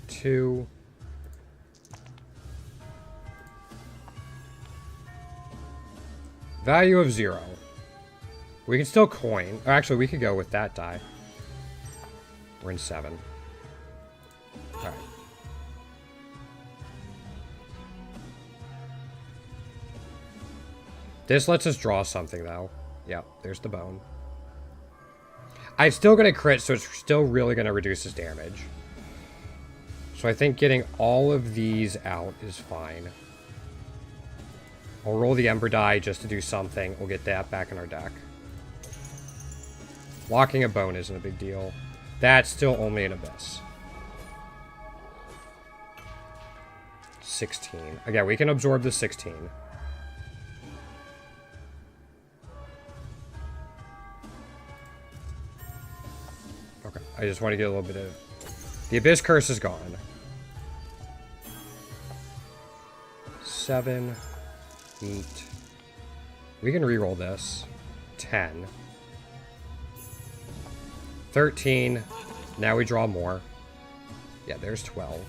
2. Value of 0. We can still coin. Or actually, we could go with that die. We're in 7. Alright. This lets us draw something, though. Yep, there's the bone. I'm still going to crit, so it's still really going to reduce his damage. So I think getting all of these out is fine. I'll roll the Ember die just to do something. We'll get that back in our deck. Locking a bone isn't a big deal. That's still only an Abyss. 16. Again, we can absorb the 16. Okay, I just want to get a little bit of... The Abyss Curse is gone. 7, 8. We can reroll this. 10. 13. Now we draw more. Yeah, there's 12.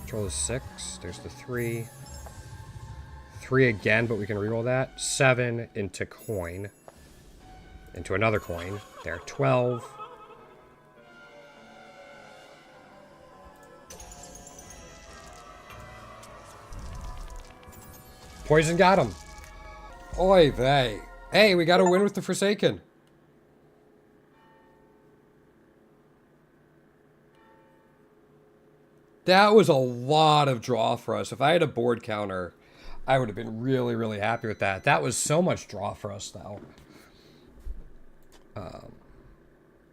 Draw the 6. There's the 3. 3 again, but we can reroll that. 7 into coin. Into another coin. There, 12. Poison got him. Oy vey. Hey, we got a win with the Forsaken. That was a lot of draw for us. If I had a board counter, I would have been really, really happy with that. That was so much draw for us, though.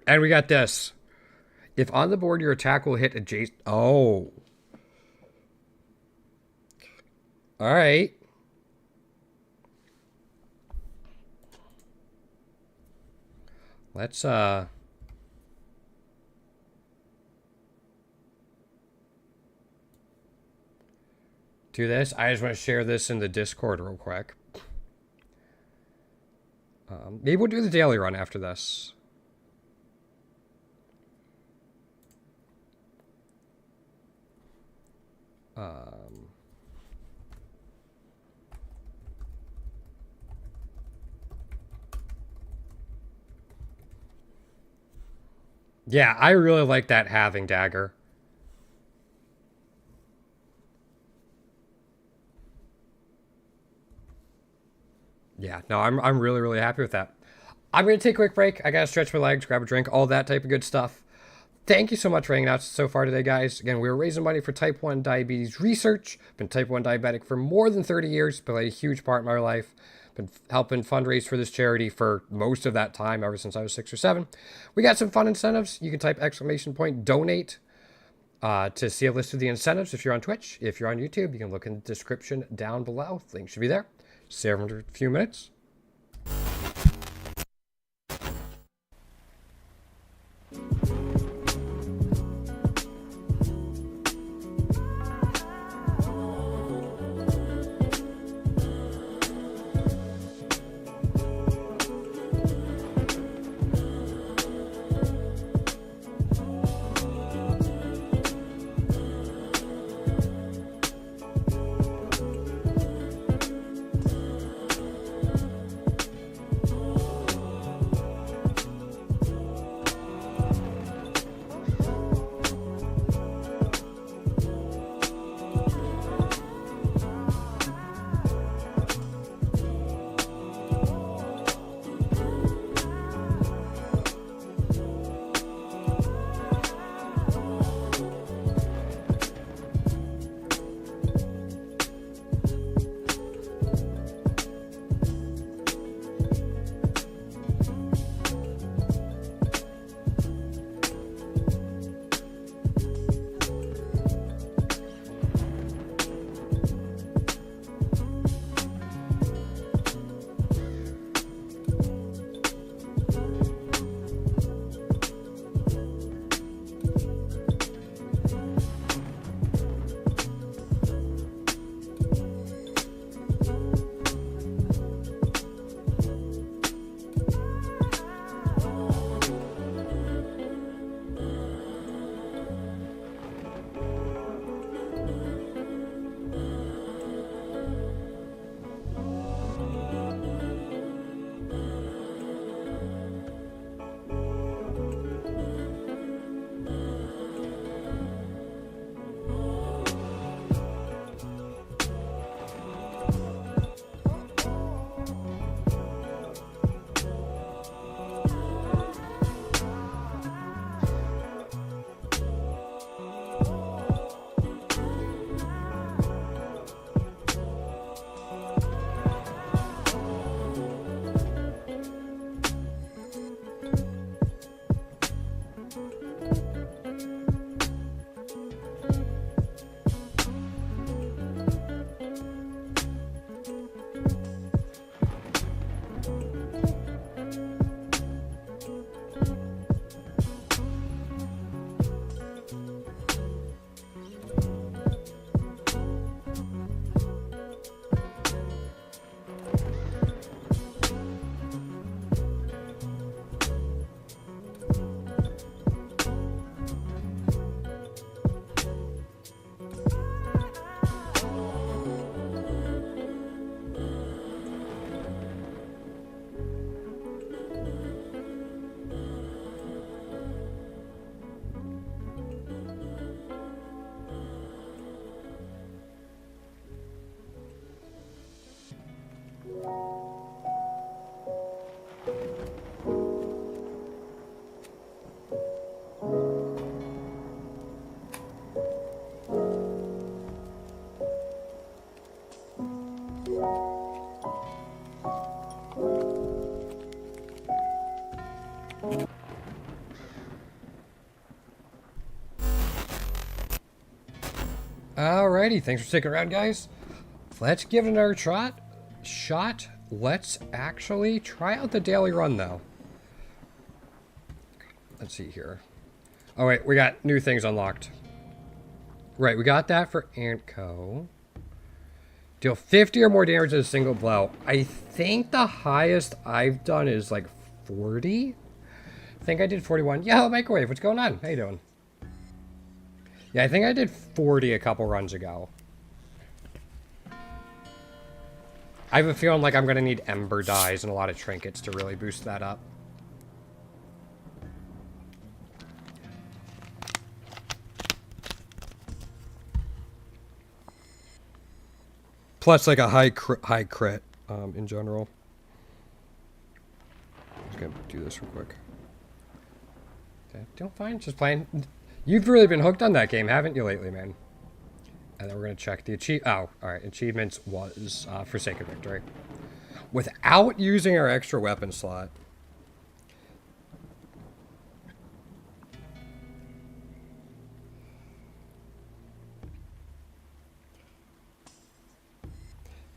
And we got this. If on the board, your attack will hit adjacent... Oh. All right. Let's, do this. I just want to share this in the Discord real quick. Maybe we'll do the daily run after this. Yeah, I really like that halving dagger. Yeah, no, I'm really, really happy with that. I'm going to take a quick break. I got to stretch my legs, grab a drink, all that type of good stuff. Thank you so much for hanging out so far today, guys. Again, we were raising money for type 1 diabetes research. Been type 1 diabetic for more than 30 years. Played a huge part in my life. Been helping fundraise for this charity for most of that time, ever since I was 6 or 7. We got some fun incentives. You can type !donate to see a list of the incentives if you're on Twitch. If you're on YouTube, you can look in the description down below. Link should be there. See you in a few minutes. Alrighty, thanks for sticking around, guys. Let's give it another shot. Let's actually try out the daily run, though. Let's see here. Oh, wait, we got new things unlocked. Right, we got that for Antco. Deal 50 or more damage in a single blow. I think the highest I've done is like 40. I think I did 41. Yo, Microwave, what's going on? How you doing? Yeah, I think I did 40 a couple runs ago. I have a feeling like I'm going to need Ember Dyes and a lot of trinkets to really boost that up. Plus, like a high crit in general. Just going to do this real quick. Okay, doing fine. Just playing. You've really been hooked on that game, haven't you, lately, man? And then we're going to check the Oh, alright. Achievements was Forsaken Victory. Without using our extra weapon slot.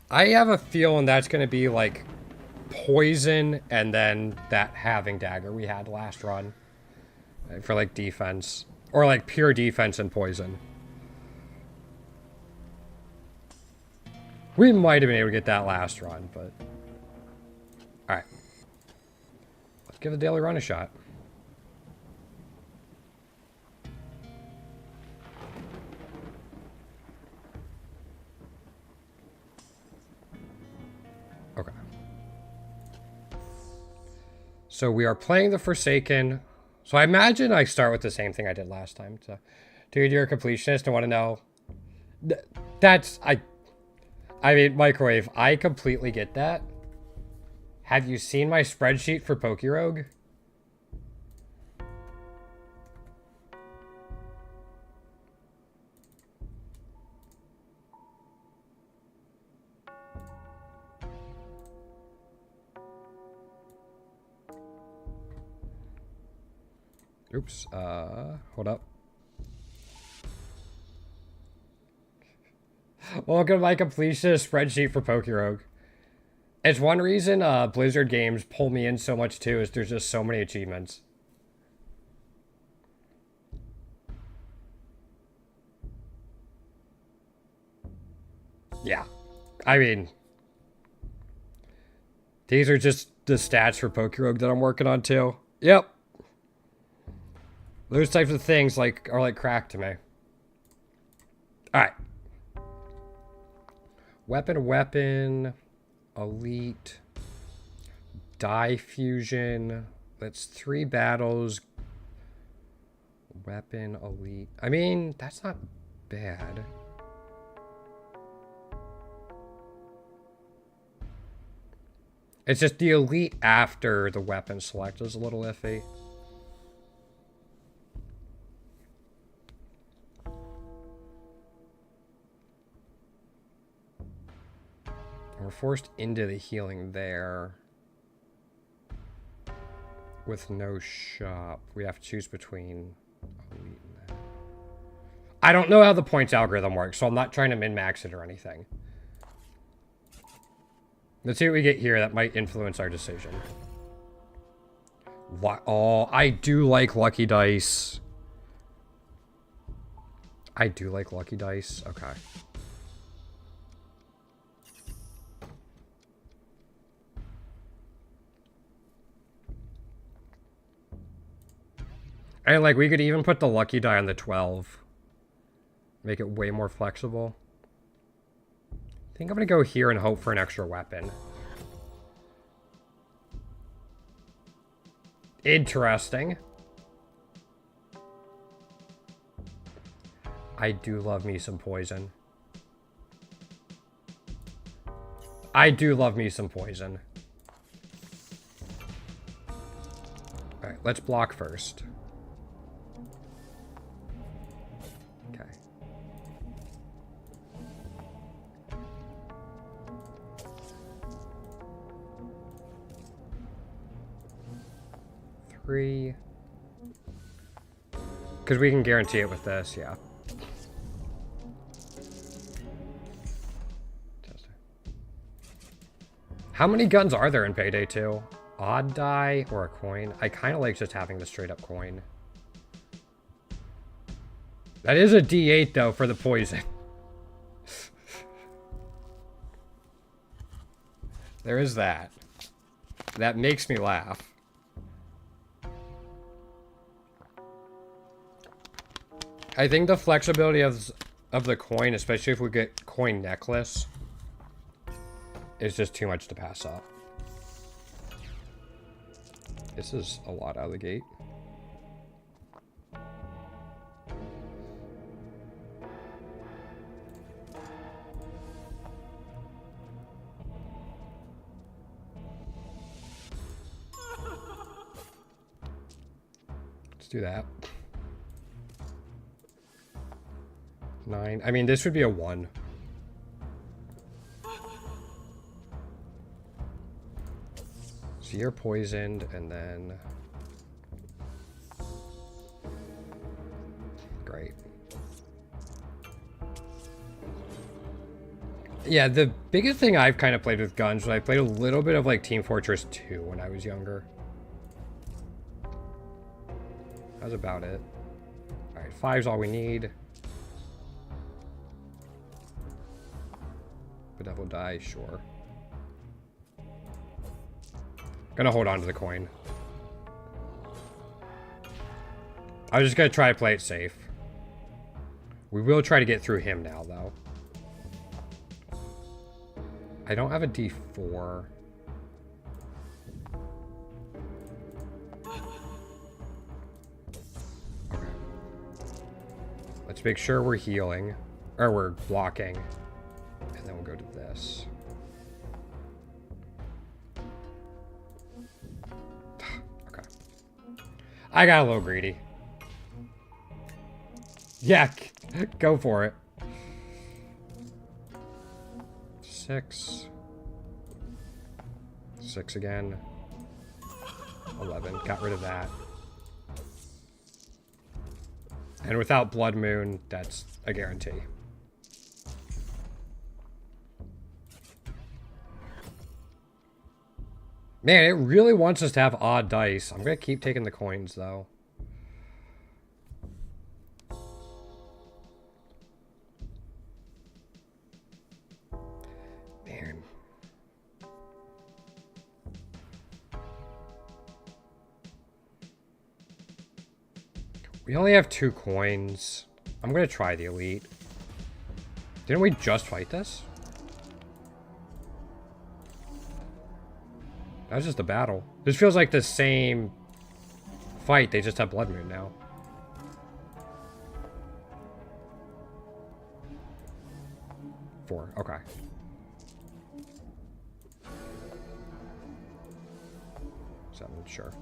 I have a feeling that's going to be like poison and then that halving dagger we had last run. For like defense. Or like pure defense and poison. We might have been able to get that last run, but... Alright. Let's give the daily run a shot. Okay. So we are playing the Forsaken. So I imagine I start with the same thing I did last time. So, dude, you're a completionist. I want to know... That's... I mean, Microwave, I completely get that. Have you seen my spreadsheet for Pokerogue? Oops, hold up. Welcome to my completionist spreadsheet for Pokerogue. It's one reason Blizzard games pull me in so much too, is there's just so many achievements. Yeah. I mean, these are just the stats for Pokerogue that I'm working on too. Yep. Those types of things are like crack to me. Alright. Weapon, elite, dye fusion. That's 3 battles. Weapon, elite. I mean, that's not bad. It's just the elite after the weapon select is a little iffy. We're forced into the healing there. With no shop. We have to choose between elite and that. I don't know how the points algorithm works, so I'm not trying to min-max it or anything. Let's see what we get here that might influence our decision. Oh, I do like Lucky Dice. I do like Lucky Dice. Okay. And, like, we could even put the lucky die on the 12. Make it way more flexible. I think I'm going to go here and hope for an extra weapon. Interesting. I do love me some poison. I do love me some poison. Alright, let's block first. Okay. 3. Because we can guarantee it with this, yeah. How many guns are there in Payday 2? Odd die or a coin? I kind of like just having the straight up coin. That is a D8 though for the poison. There is that. That makes me laugh. I think the flexibility of the coin, especially if we get coin necklace, is just too much to pass up. This is a lot out of the gate. Let's do that. 9. I mean, this would be a 1. So you're poisoned, and then... Great. Yeah, the biggest thing I've kind of played with guns was I played a little bit of like Team Fortress 2 when I was younger. That's about it. Alright, 5's all we need. Devil die, sure. Gonna hold on to the coin. I was just gonna try to play it safe. We will try to get through him now, though. I don't have a D4. Okay. Let's make sure we're healing. Or we're blocking. And then we'll go to this. Okay. I got a little greedy. Yeah, go for it. 6. 6 again. 11. Got rid of that. And without Blood Moon, that's a guarantee. Man, it really wants us to have odd dice. I'm going to keep taking the coins, though. Man. We only have 2 coins. I'm going to try the elite. Didn't we just fight this? That was just a battle. This feels like the same fight. They just have Blood Moon now. Four. Okay. Seven. Sure.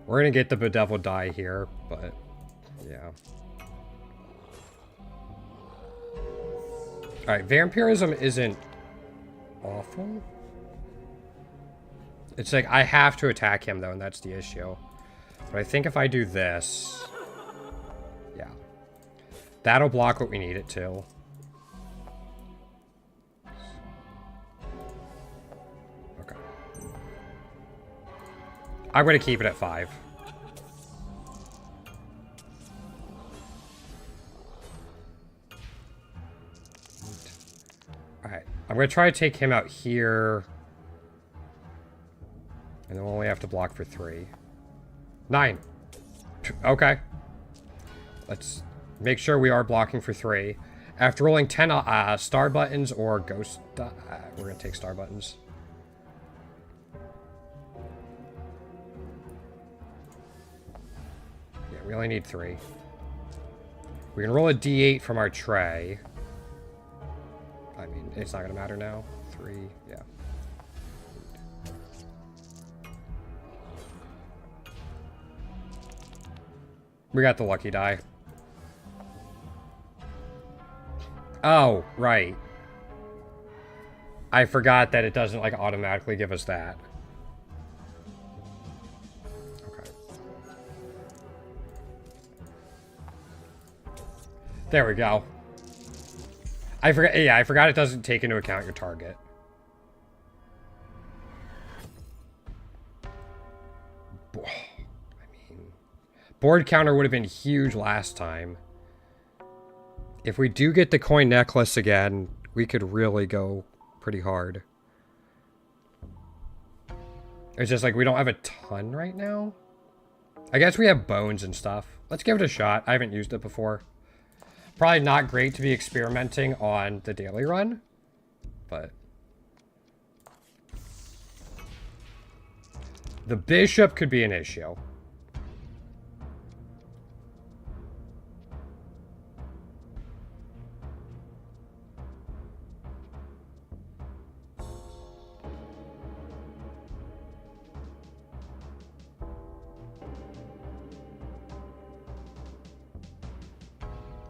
We're gonna get the bedeviled die here, but yeah. Alright, vampirism isn't awful. It's like I have to attack him though, and that's the issue. But I think if I do this, yeah, that'll block what we need it to. Okay. I'm gonna keep it at 5. Alright, I'm gonna try to take him out here. And then we'll only have to block for 3. 9. Okay. Let's make sure we are blocking for 3. After rolling 10 star buttons or ghost, we're gonna take star buttons. Yeah, we only need 3. We can roll a d8 from our tray. I mean, it's not gonna matter now. 3, yeah. We got the lucky die. Oh, right. I forgot that it doesn't, like, automatically give us that. Okay. There we go. I forgot, yeah, I forgot it doesn't take into account your target. I mean, board counter would have been huge last time. If we do get the coin necklace again, we could really go pretty hard. It's just like we don't have a ton right now. I guess we have bones and stuff. Let's give it a shot. I haven't used it before. Probably not great to be experimenting on the daily run, but the bishop could be an issue.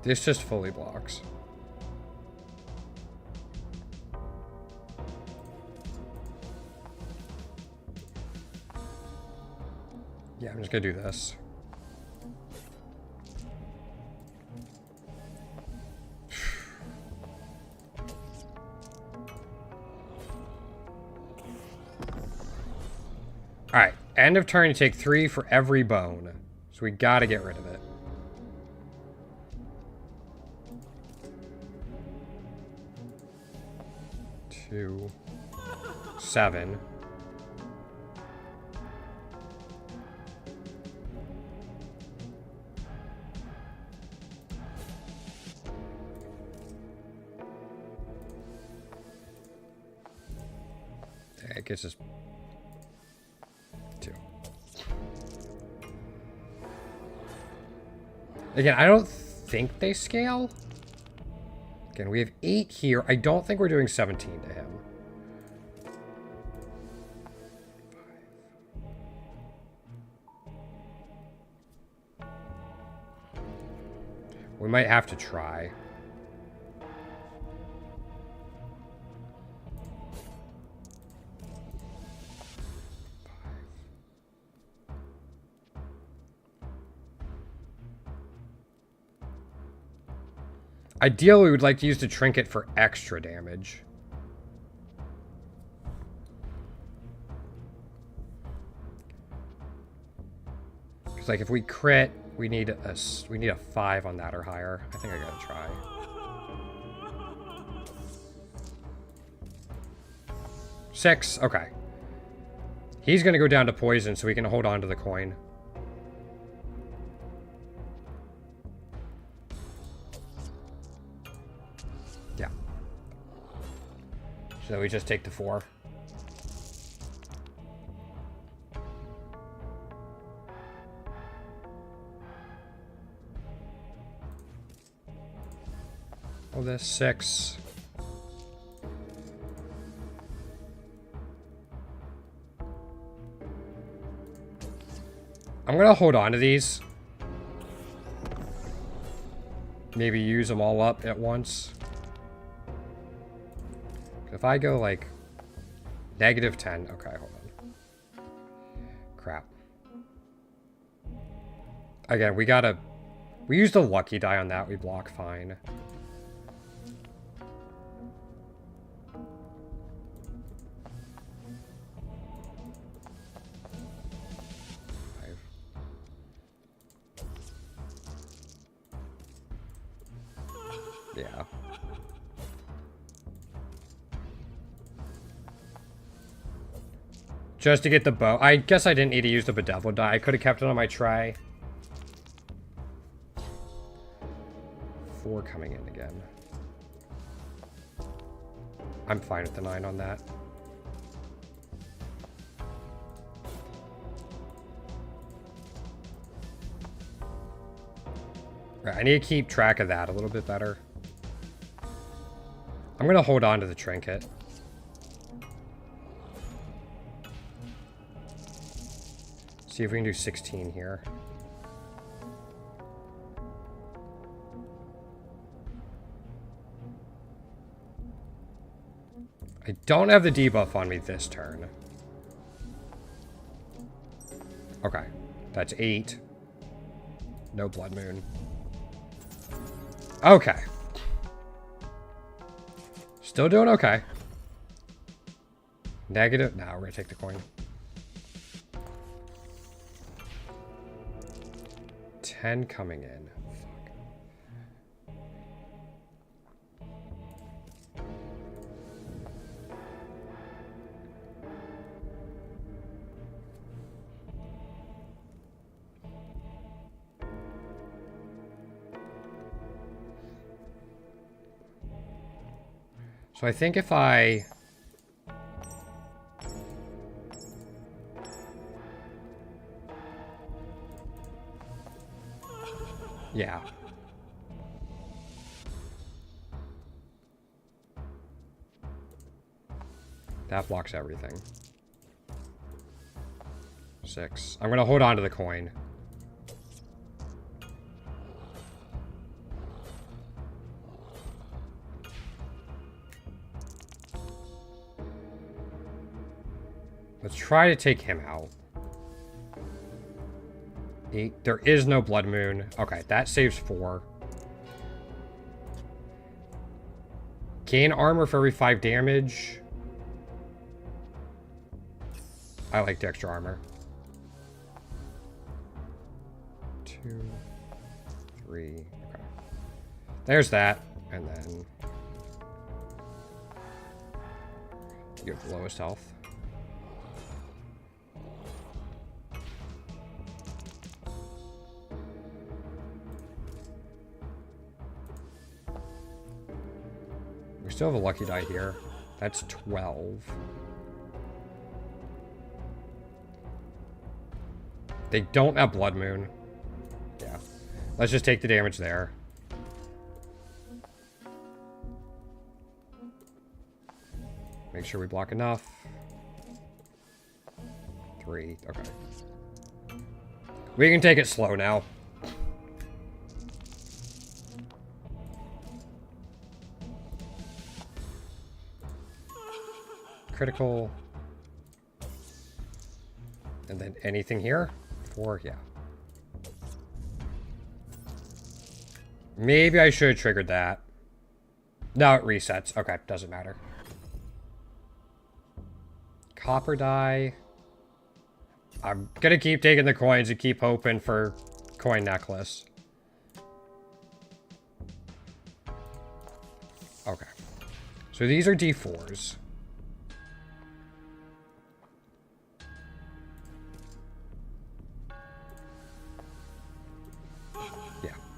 This just fully blocks. Yeah, I'm just gonna do this. Alright, end of turn, you take 3 for every bone. So we gotta get rid of it. Two, 7. It gets us 2. Again, I don't think they scale. Again, we have 8 here. I don't think we're doing 17 to him. 5. We might have to try. Ideally, we would like to use the trinket for extra damage. Because, like, if we crit, we need a 5 on that or higher. I think I gotta try. Six. Okay. He's gonna go down to poison, so we can hold on to the coin. Yeah. So we just take the 4. Oh, this 6. I'm gonna hold on to these. Maybe use them all up at once. If I go like -10, okay, hold on. Crap. Again, we used a lucky die on that, we block fine. Yeah. Just to get the bow. I guess I didn't need to use the bedeviled die. I could have kept it on my tray. 4 coming in again. I'm fine with the 9 on that. Right, I need to keep track of that a little bit better. I'm going to hold on to the trinket. See if we can do 16 here. I don't have the debuff on me this turn. Okay. That's 8. No Blood Moon. Okay. Still doing okay. Negative. Nah, we're gonna take the coin. 10 coming in. So I think if I... Yeah. That blocks everything. 6. I'm gonna hold on to the coin. Let's try to take him out. 8. There is no Blood Moon. Okay, that saves 4. Gain armor for every 5 damage. I like the extra armor. 2, 3. Okay. There's that. And then... you have the lowest health. We still have a lucky die here. That's 12. They don't have Blood Moon. Yeah. Let's just take the damage there. Make sure we block enough. 3. Okay. We can take it slow now. Critical. And then anything here? 4, yeah. Maybe I should have triggered that. No, it resets. Okay, doesn't matter. Copper die. I'm gonna keep taking the coins and keep hoping for coin necklace. Okay. So these are D4s.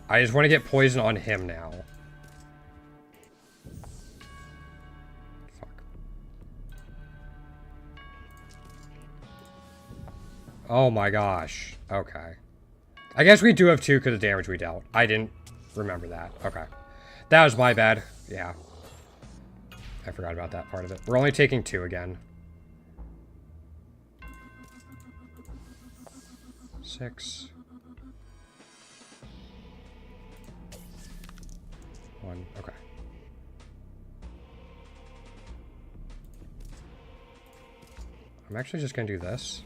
I just want to get poison on him now. Fuck. Oh my gosh. Okay. I guess we do have 2 because of the damage we dealt. I didn't remember that. Okay. That was my bad. Yeah. I forgot about that part of it. We're only taking 2 again. 6. 1. Okay. I'm actually just going to do this.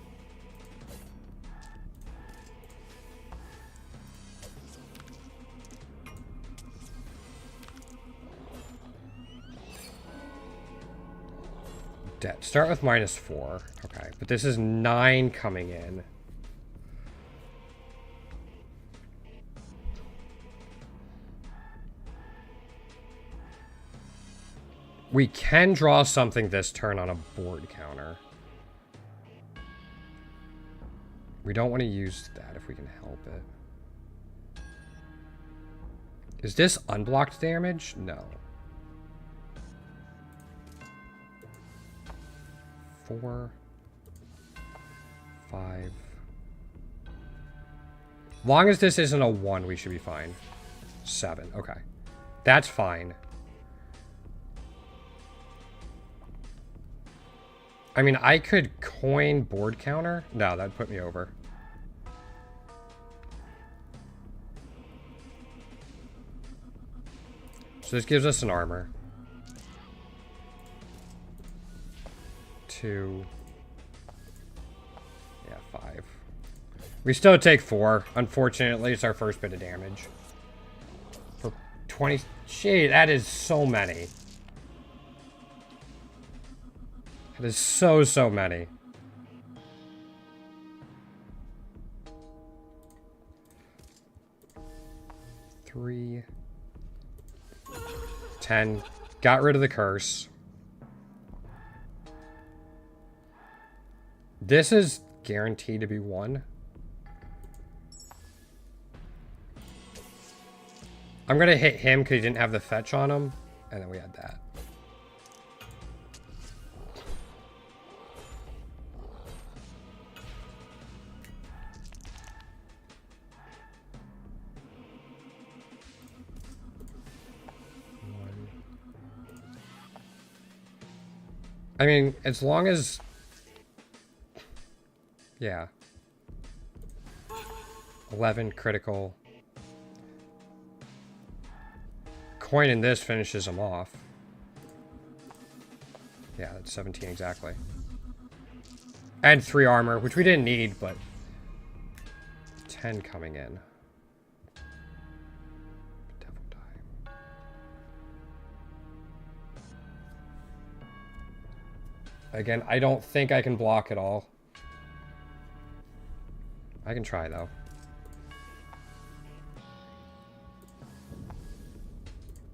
Start with -4. Okay, but this is 9 coming in. We can draw something this turn on a board counter. We don't want to use that if we can help it. Is this unblocked damage? No. 4, 5. Long as this isn't a 1, we should be fine. 7. Okay. That's fine. I mean, I could coin board counter. No, that'd put me over. So this gives us an armor. 2. Yeah, 5. We still take 4. Unfortunately, it's our first bit of damage. For 20... Shit, that is so many. That is so many. Three. 10. Got rid of the curse. This is guaranteed to be 1. I'm gonna hit him because he didn't have the fetch on him. And then we had that. I mean, as long as... Yeah. 11 critical. Coin in this finishes him off. Yeah, that's 17 exactly. And 3 armor, which we didn't need, but... 10 coming in. Devil die. Again, I don't think I can block at all. I can try, though.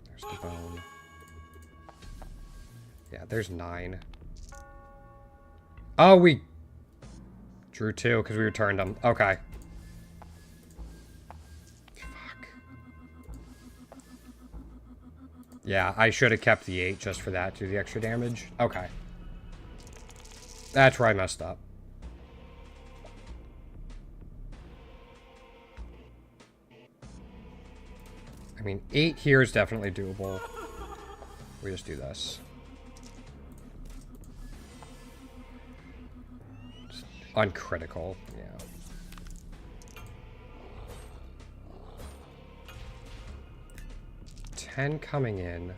There's the bone. Yeah, there's 9. Oh, we drew 2 because we returned them. Okay. Fuck. Yeah, I should have kept the 8 just for that, to do the extra damage. Okay. That's where I messed up. I mean, 8 here is definitely doable. We just do this. Just uncritical, yeah. 10 coming in.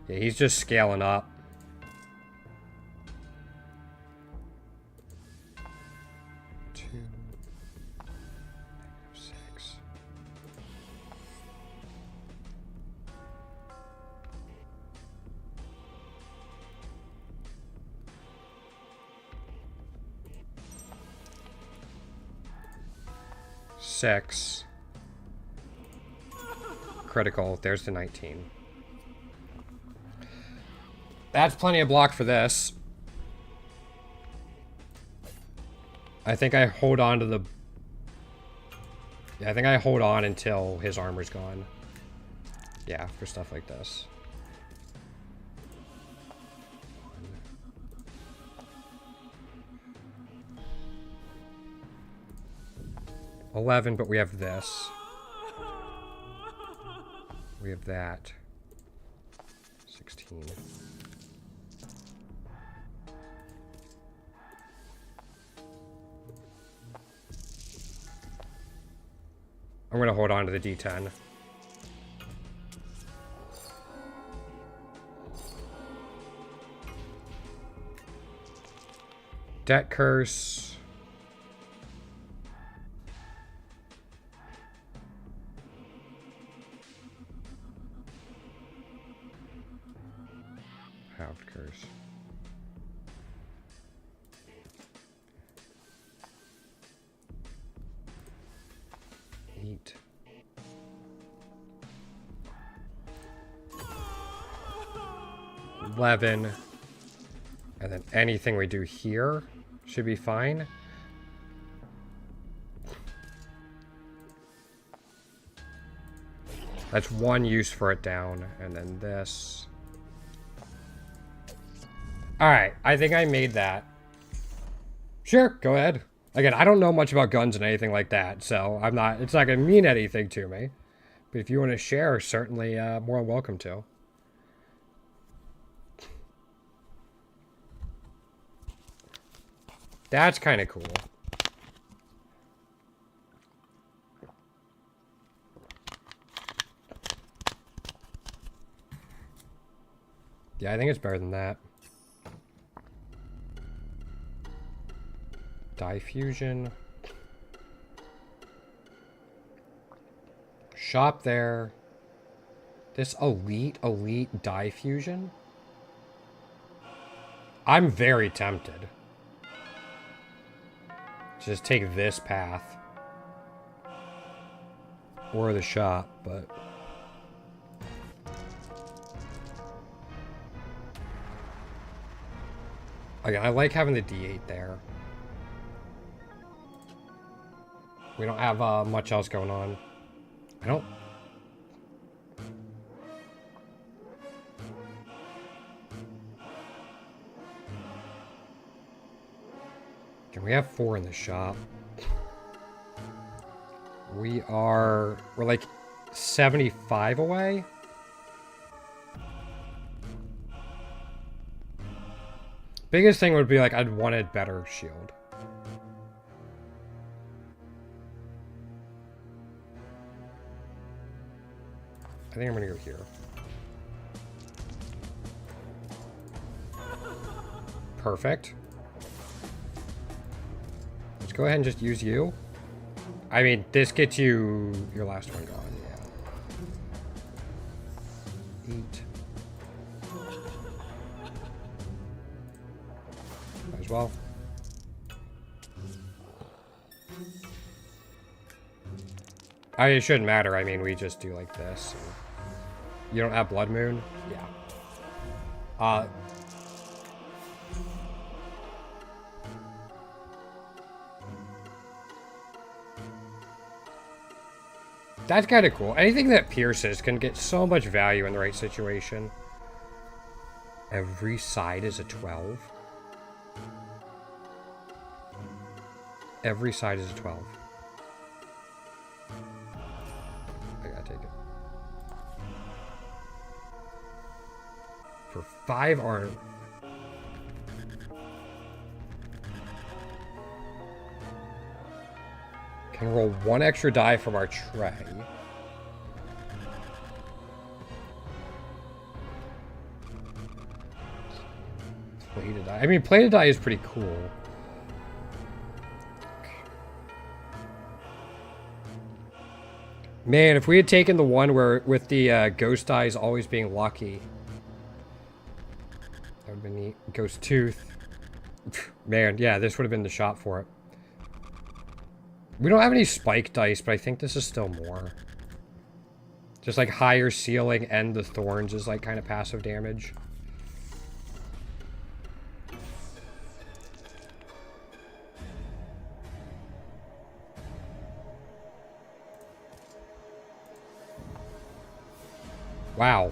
Yeah, he's just scaling up. Two, -6. Six. Critical. There's the 19. That's plenty of block for this. I think I hold on to the... Yeah, I think I hold on until his armor's gone. Yeah, for stuff like this. 11, but we have this. We have that. 16. I'm gonna hold on to the D10. Debt curse. Halved curse. Eight. $11. And then anything we do here should be fine. That's one use for it down. And then this. Alright, I think I made that. Sure, go ahead. Again, I don't know much about guns and anything like that, so I'm not, it's not gonna mean anything to me. But if you want to share, certainly more than welcome to. That's kind of cool. Yeah, I think it's better than that. Diffusion. Shop there. This elite diffusion? I'm very tempted. Just take this path. Or the shop, but... Again, I like having the D8 there. We don't have much else going on. I don't... Can we have 4 in the shop? We're like 75 away? Biggest thing would be like, I'd wanted better shield. I think I'm gonna go here. Perfect. Let's go ahead and just use you. I mean, this gets you your last one gone, yeah. 8. Might as well. It shouldn't matter. I mean, we just do like this. You don't have Blood Moon? Yeah. That's kind of cool. Anything that pierces can get so much value in the right situation. Every side is a 12. Every side is a 12. I gotta take it. For 5 arm. Can roll 1 extra die from our tray. Plated die. I mean, plated die is pretty cool. Man, if we had taken the one where with the ghost dies always being lucky, that would have been neat. Ghost tooth. Man, yeah, this would have been the shot for it. We don't have any spike dice, but I think this is still more. Just like higher ceiling and the thorns is like kind of passive damage. Wow.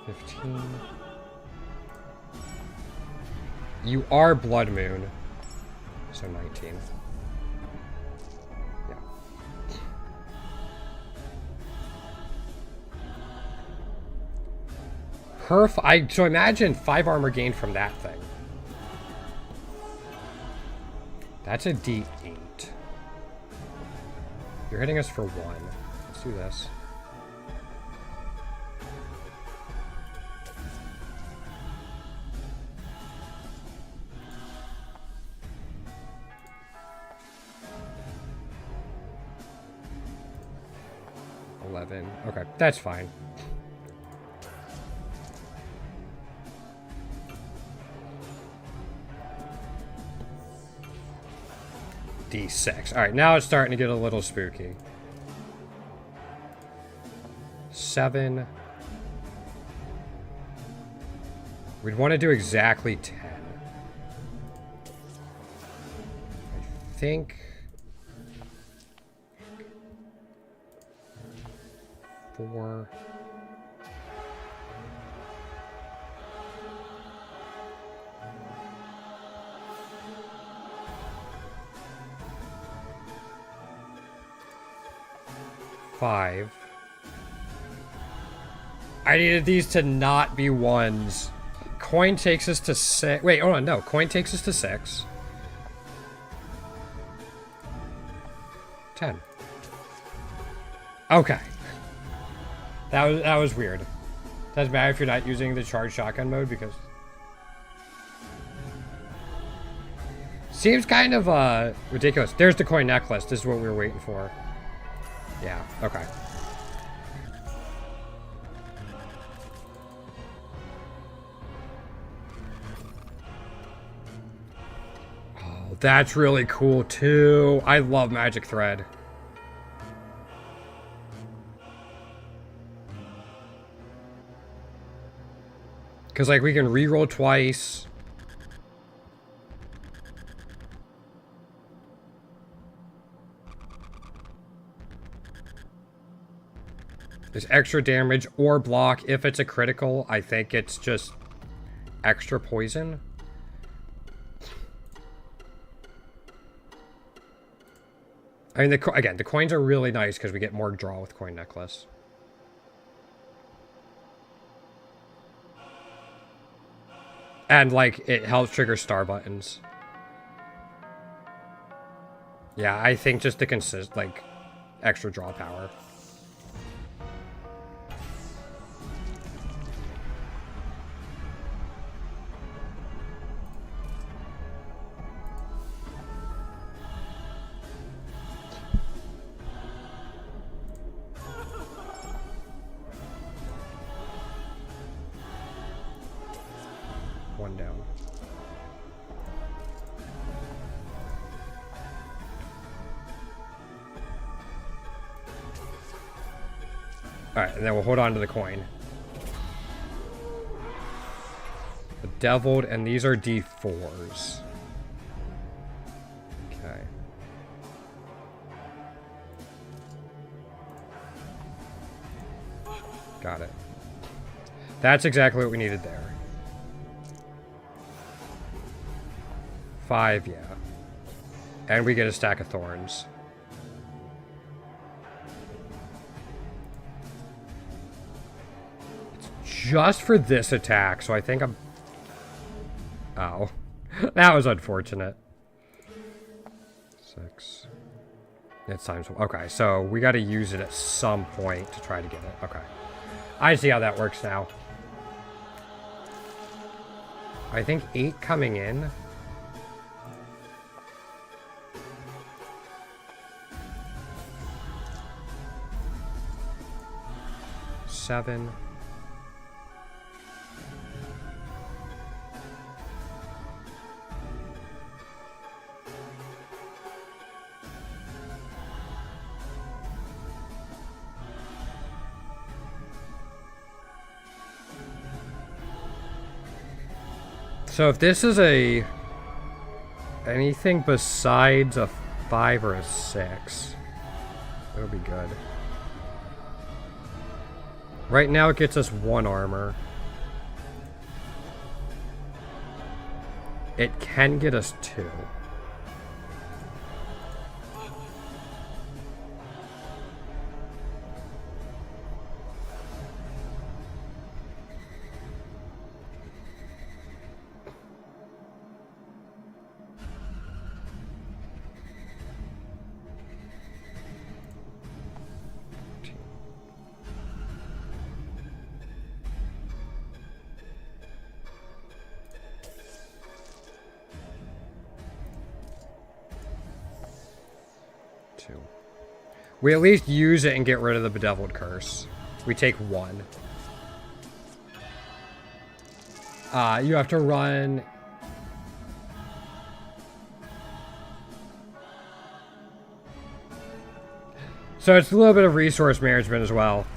15. You are Blood Moon. So 19. Yeah. So imagine 5 armor gained from that thing. That's a D8. You're hitting us for 1. Let's do this. Okay, that's fine. D6. Alright, now it's starting to get a little spooky. 7. We'd want to do exactly 10. I think... 4. 5. I needed these to not be 1s. Coin takes us to 6. Wait, hold on, no. Coin takes us to 6. 10. Okay. That was weird. Doesn't matter if you're not using the charged shotgun mode because... Seems kind of ridiculous. There's the coin necklace. This is what we were waiting for. Yeah, okay. Oh, that's really cool too. I love magic thread. Because, like, we can reroll twice. There's extra damage or block. If it's a critical, I think it's just extra poison. I mean, again, the coins are really nice because we get more draw with coin necklace. And, like, it helps trigger star buttons. Yeah, I think just the like, extra draw power. One down. Alright, and then we'll hold on to the coin. Bedeviled, and these are D4s. Okay. Got it. That's exactly what we needed there. 5, yeah. And we get a stack of thorns. It's just for this attack, so I think I'm... Oh. That was unfortunate. 6. It's times... Okay, so we got to use it at some point to try to get it. Okay. I see how that works now. I think 8 coming in... 7. So if this is anything besides a 5 or a 6, it'll be good. Right now it gets us 1 armor. It can get us 2. We at least use it and get rid of the Bedeviled Curse. We take 1. You have to run... So it's a little bit of resource management as well.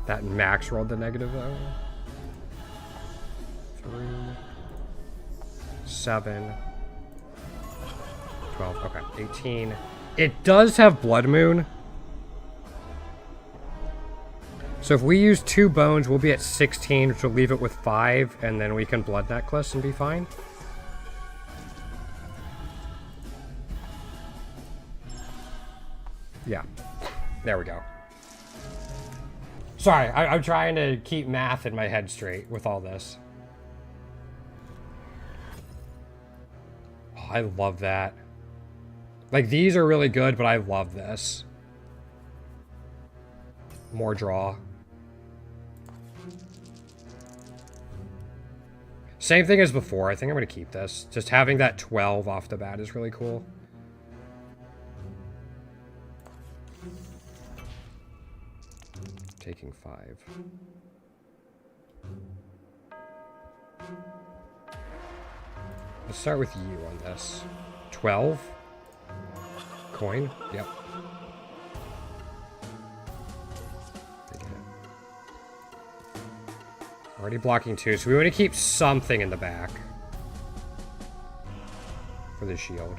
That max rolled the negative though. 3, 7, 12, okay, 18. It does have Blood Moon. So if we use 2 bones, we'll be at 16, which will leave it with 5, and then we can Blood Necklace and be fine. Yeah. There we go. Sorry, I'm trying to keep math in my head straight with all this. Oh, I love that. Like, these are really good, but I love this. More draw. Same thing as before. I think I'm going to keep this. Just having that 12 off the bat is really cool. Taking 5. Let's start with you on this. 12. Coin. Yep. Already blocking 2, so we want to keep something in the back for the shield.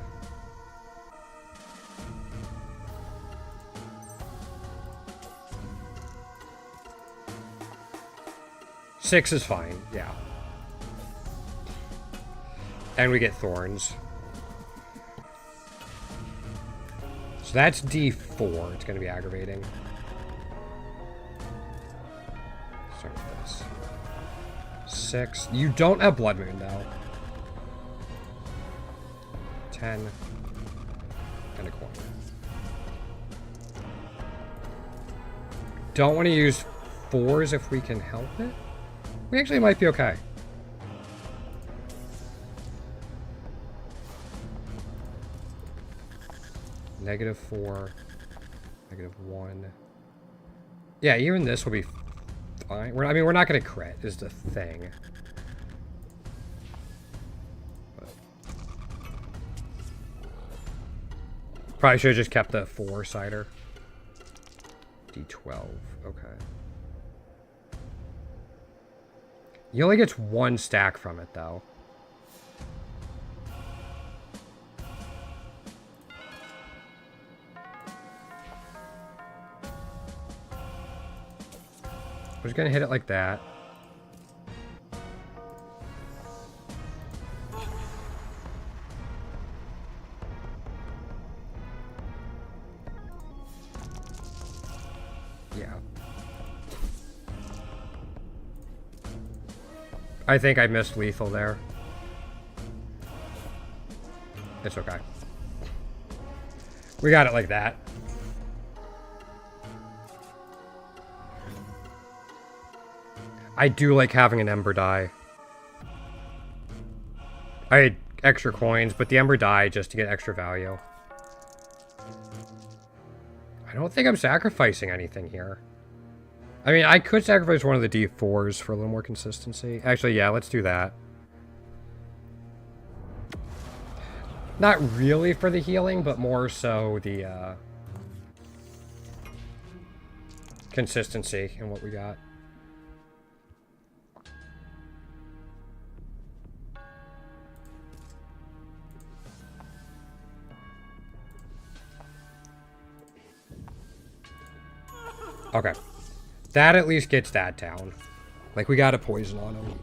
Six is fine, yeah. And we get thorns. So that's D4. It's going to be aggravating. Start with this. 6. You don't have Blood Moon, though. 10. And a coin. Don't want to use 4s if we can help it. We actually might be okay. -4. -1. Yeah, even this will be fine. I mean, we're not going to crit, is the thing. But probably should have just kept the 4-sider. D12. Okay. He only gets 1 stack from it, though. We're just gonna hit it like that. Yeah. I think I missed lethal there. It's okay. We got it like that. I do like having an Ember die. I had extra coins, but the Ember die just to get extra value. I don't think I'm sacrificing anything here. I mean, I could sacrifice one of the D4s for a little more consistency. Actually, yeah, let's do that. Not really for the healing, but more so the consistency in what we got. Okay. That at least gets that down. Like, we got a poison on him.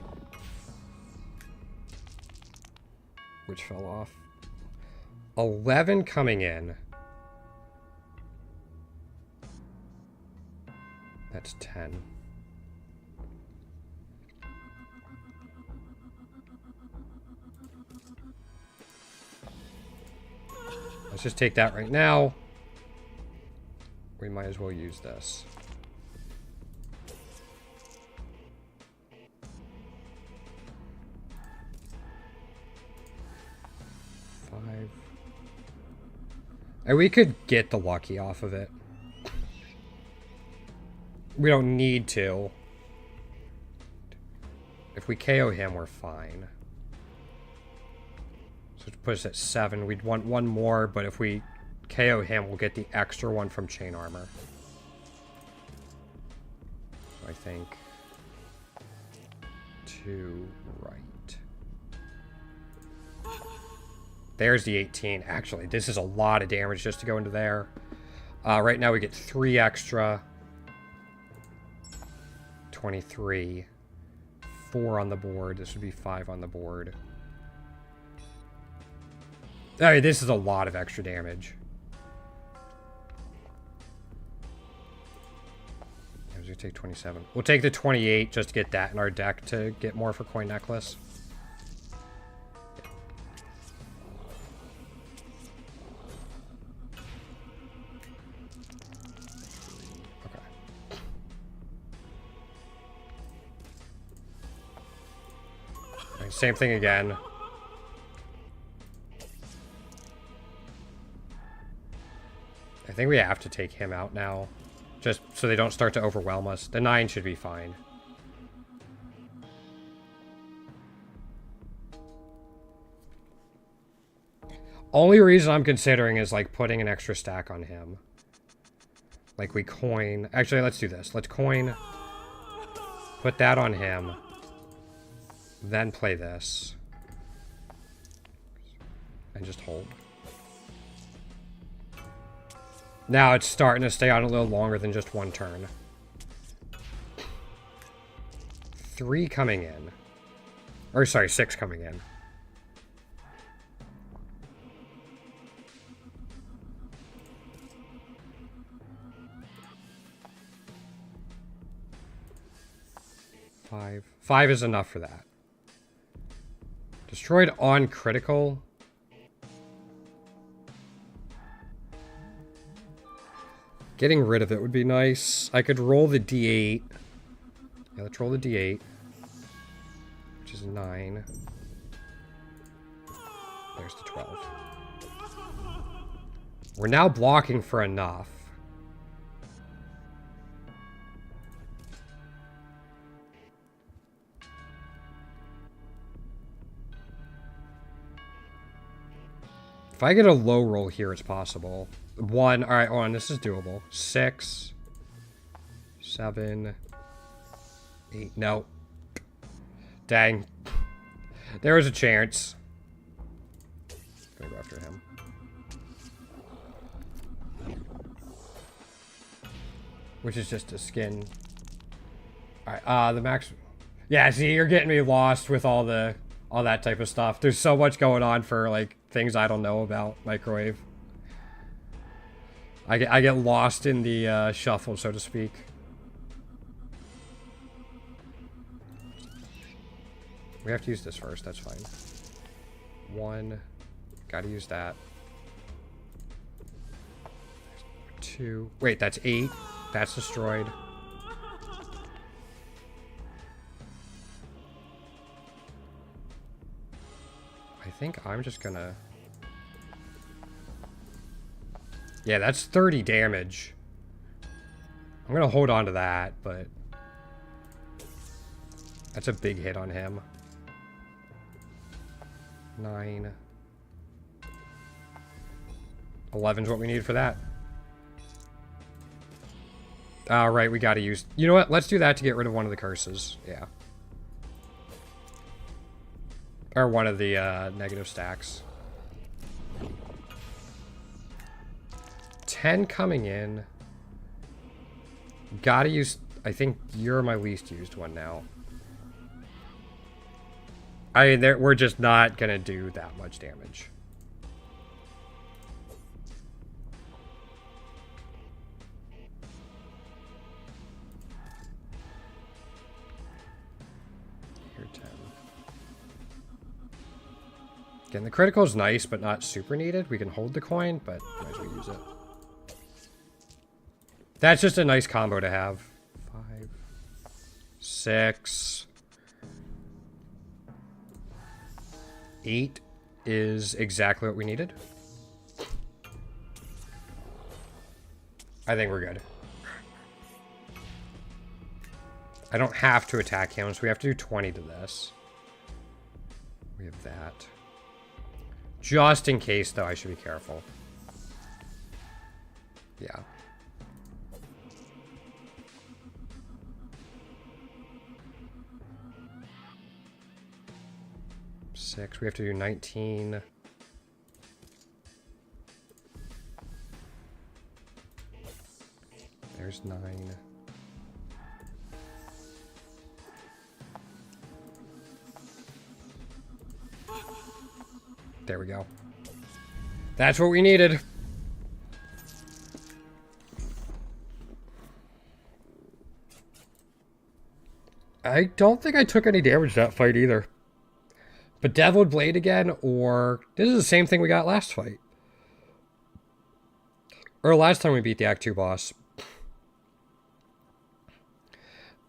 Which fell off. 11 coming in. That's 10. Let's just take that right now. We might as well use this. And we could get the lucky off of it. We don't need to. If we KO him, we're fine. So it puts us at 7. We'd want 1 more, but if we KO him, we'll get the extra 1 from chain armor. So I think 2 right. There's the 18. Actually, this is a lot of damage just to go into there. Right now we get 3 extra. 23. 4 on the board. This would be 5 on the board. Alright, this is a lot of extra damage. we take 27. We'll take the 28 just to get that in our deck to get more for coin necklace. Okay. Same thing again. I think we have to take him out now. Just so they don't start to overwhelm us. The 9 should be fine. Only reason I'm considering is like putting an extra stack on him. Like we coin. Actually, let's do this. Let's coin. Put that on him. Then play this. And just hold. Now it's starting to stay on a little longer than just one turn. 3 coming in. Or sorry, 6 coming in. Five is enough for that. Destroyed on critical. Getting rid of it would be nice. I could roll the d8. Yeah, let's roll the d8. Which is 9. There's the 12. We're now blocking for enough. If I get a low roll here, it's possible. 1. Alright, hold on. This is doable. 6. 7. 8. No. Dang. There was a chance. Gonna go after him. Which is just a skin. Alright, the max... Yeah, see, you're getting me lost with all that type of stuff. There's so much going on for, like, things I don't know about microwave. I get lost in the shuffle, so to speak. We have to use this first, that's fine. 1. Gotta use that. 2. Wait, that's 8. That's destroyed. I think I'm just gonna... Yeah, that's 30 damage. I'm gonna hold on to that, but... That's a big hit on him. 9. 11's what we need for that. Alright, we gotta use... You know what? Let's do that to get rid of one of the curses. Yeah. Or one of the negative stacks. 10 coming in. Gotta use... I think you're my least used one now. I mean, we're just not gonna do that much damage. Here, 10. Again, the critical is nice, but not super needed. We can hold the coin, but might as well use it. That's just a nice combo to have. 5, 6, 8 is exactly what we needed. I think we're good. I don't have to attack him, so we have to do 20 to this. We have that. Just in case, though, I should be careful. Yeah. We have to do 19. There's 9. There we go. That's what we needed. I don't think I took any damage that fight either. Bedeviled Blade again, or... This is the same thing we got last fight. Or last time we beat the Act 2 boss.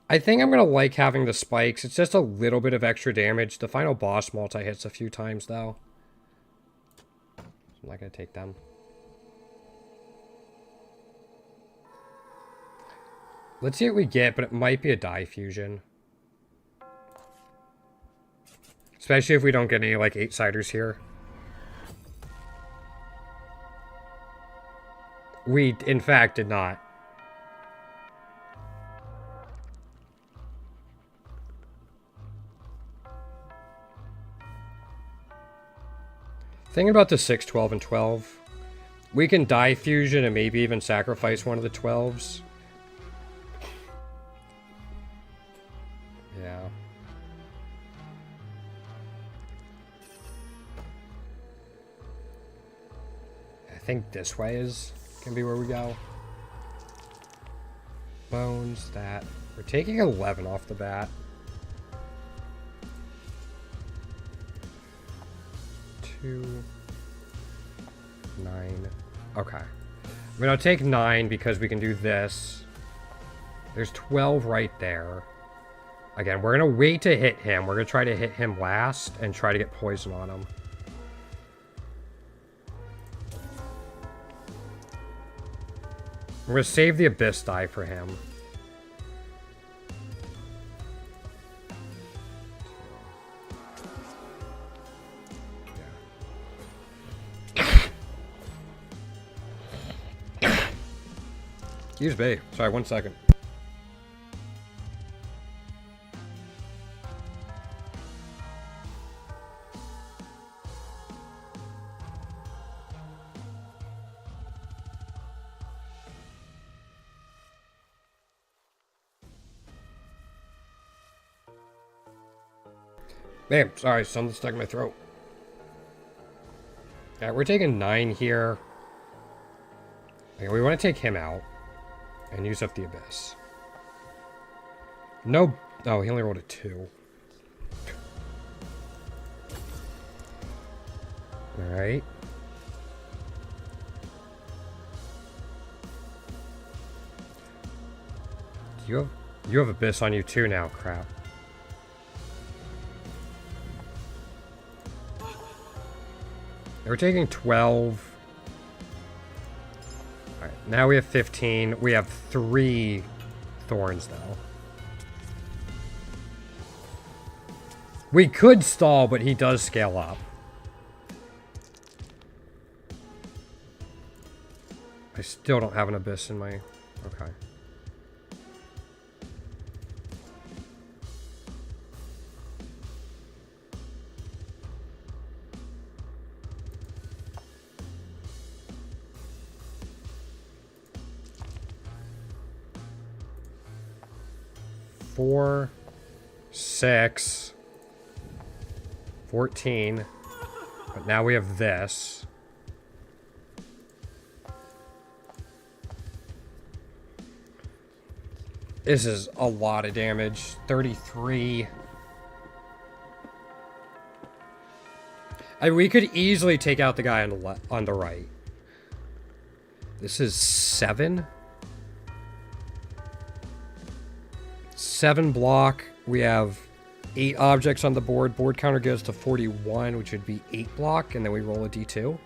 I think I'm going to like having the spikes. It's just a little bit of extra damage. The final boss multi-hits a few times, though. I'm not going to take them. Let's see what we get, but it might be a die fusion. Especially if we don't get any, like, 8-siders here. We, in fact, did not. Thinking about the 6, 12, and 12. We can die fusion and maybe even sacrifice one of the 12s. Yeah. I think this way can be where we go. Bones, that. We're taking 11 off the bat. 2, 9. Okay. I'm gonna take 9 because we can do this. There's 12 right there. Again, we're gonna wait to hit him. We're gonna try to hit him last and try to get poison on him. We're gonna save the Abyss die for him. Use bait. Sorry, 1 second. Man, sorry, something stuck in my throat. Alright, we're taking 9 here. Okay, we want to take him out. And use up the Abyss. No. Oh, he only rolled a 2. Alright. You have Abyss on you too now, crap. We're taking 12. Alright, now we have 15. We have 3 thorns now. We could stall, but he does scale up. I still don't have an Abyss in my... Okay. Four, 6, 14, but now we have this. This is a lot of damage. 33. We could easily take out the guy on the right. This is 7. 7 block. We have 8 objects on the board. Board counter goes to 41, which would be 8 block, and then we roll a d2.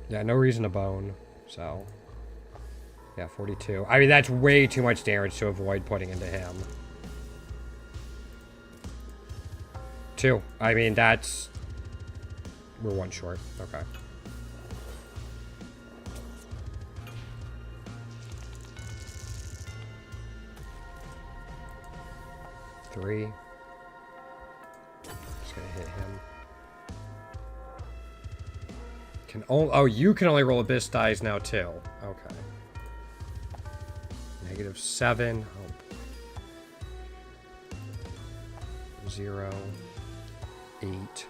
Yeah, no reason to bone, so... Yeah, 42. I mean, that's way too much damage to avoid putting into him. 2. I mean, that's... We're 1 short. Okay. Three. Just gonna hit him. Oh, you can only roll Abyss dies now too. Okay. -7. Oh. 0. 8.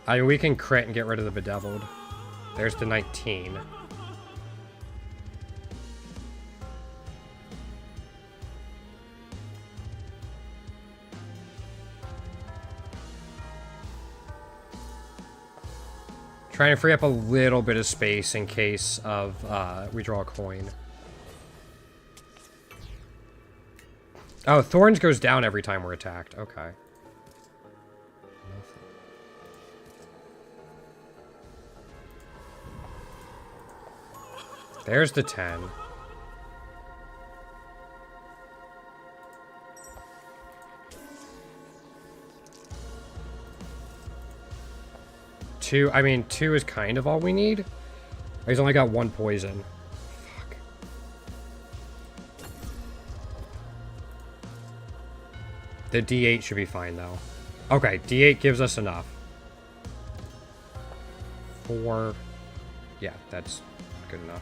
I mean, we can crit and get rid of the Bedeviled. There's the 19. Trying to free up a little bit of space in case of we draw a coin. Oh, Thorns goes down every time we're attacked. Okay. There's the 10. Two, I mean, 2 is kind of all we need. He's only got 1 poison. Fuck. The D8 should be fine, though. Okay, D8 gives us enough. 4. Yeah, that's good enough.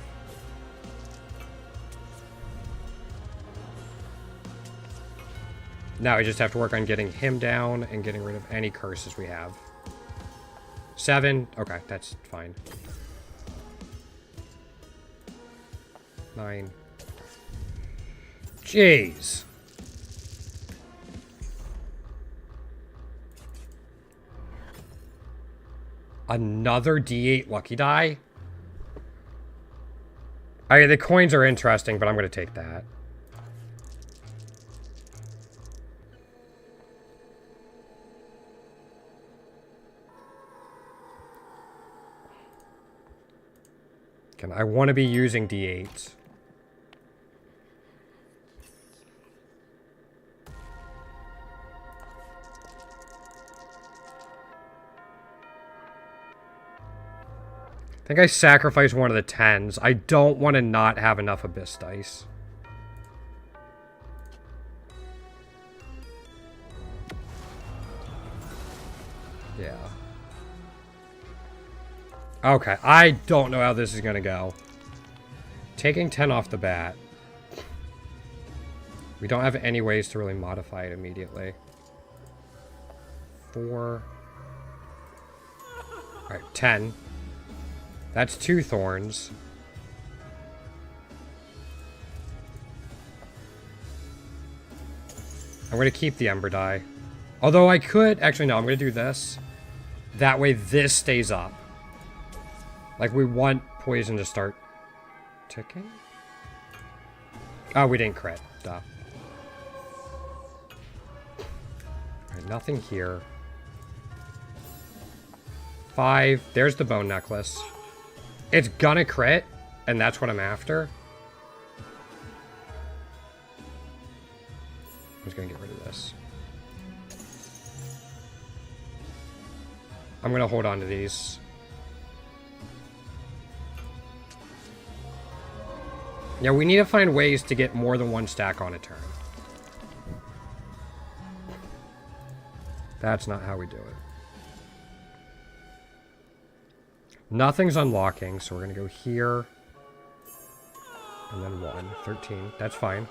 Now we just have to work on getting him down and getting rid of any curses we have. 7. Okay, that's fine. 9. Jeez. Another D8 lucky die? I mean, the coins are interesting, but I'm going to take that. I want to be using D8s. I think I sacrificed one of the 10s. I don't want to not have enough Abyss dice. Yeah. Okay, I don't know how this is going to go. Taking 10 off the bat. We don't have any ways to really modify it immediately. 4. Alright, 10. That's 2 thorns. I'm going to keep the Ember Die. Although I could... Actually, no, I'm going to do this. That way this stays up. Like, we want poison to start ticking? Oh, we didn't crit. Duh. Alright, nothing here. 5. There's the bone necklace. It's gonna crit, and that's what I'm after. I'm just gonna get rid of this. I'm gonna hold on to these. Yeah, we need to find ways to get more than 1 stack on a turn. That's not how we do it. Nothing's unlocking, so we're going to go here. And then 1. 13. That's fine.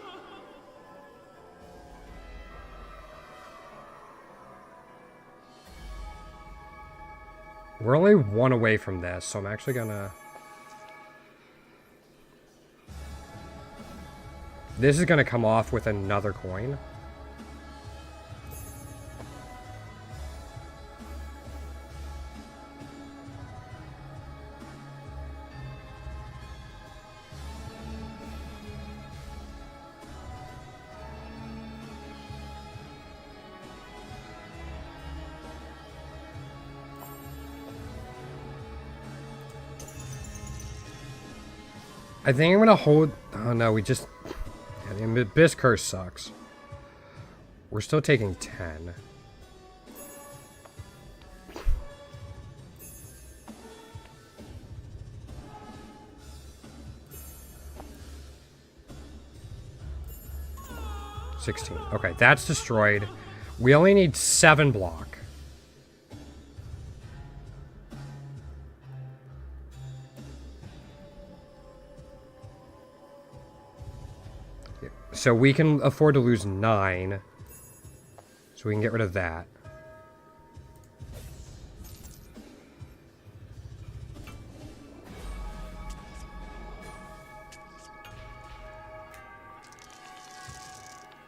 We're only 1 away from this, so I'm actually going to... This is going to come off with another coin. I think I'm going to hold... Oh no, we just... Yeah, the Abyss Curse sucks. We're still taking 10. $16. Okay, that's destroyed. We only need 7 block. So we can afford to lose 9. So we can get rid of that.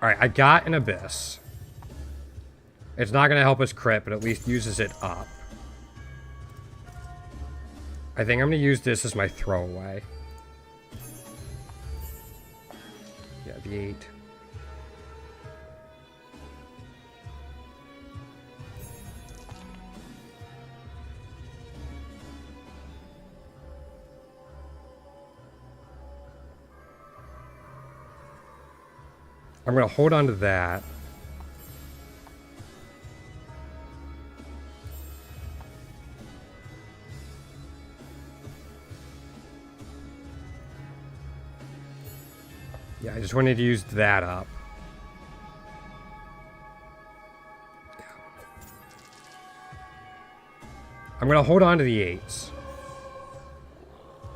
Alright, I got an Abyss. It's not going to help us crit, but at least uses it up. I think I'm going to use this as my throwaway. Yeah, the 8. I'm going to hold on to that. Yeah, I just wanted to use that up. Yeah. I'm going to hold on to the 8s.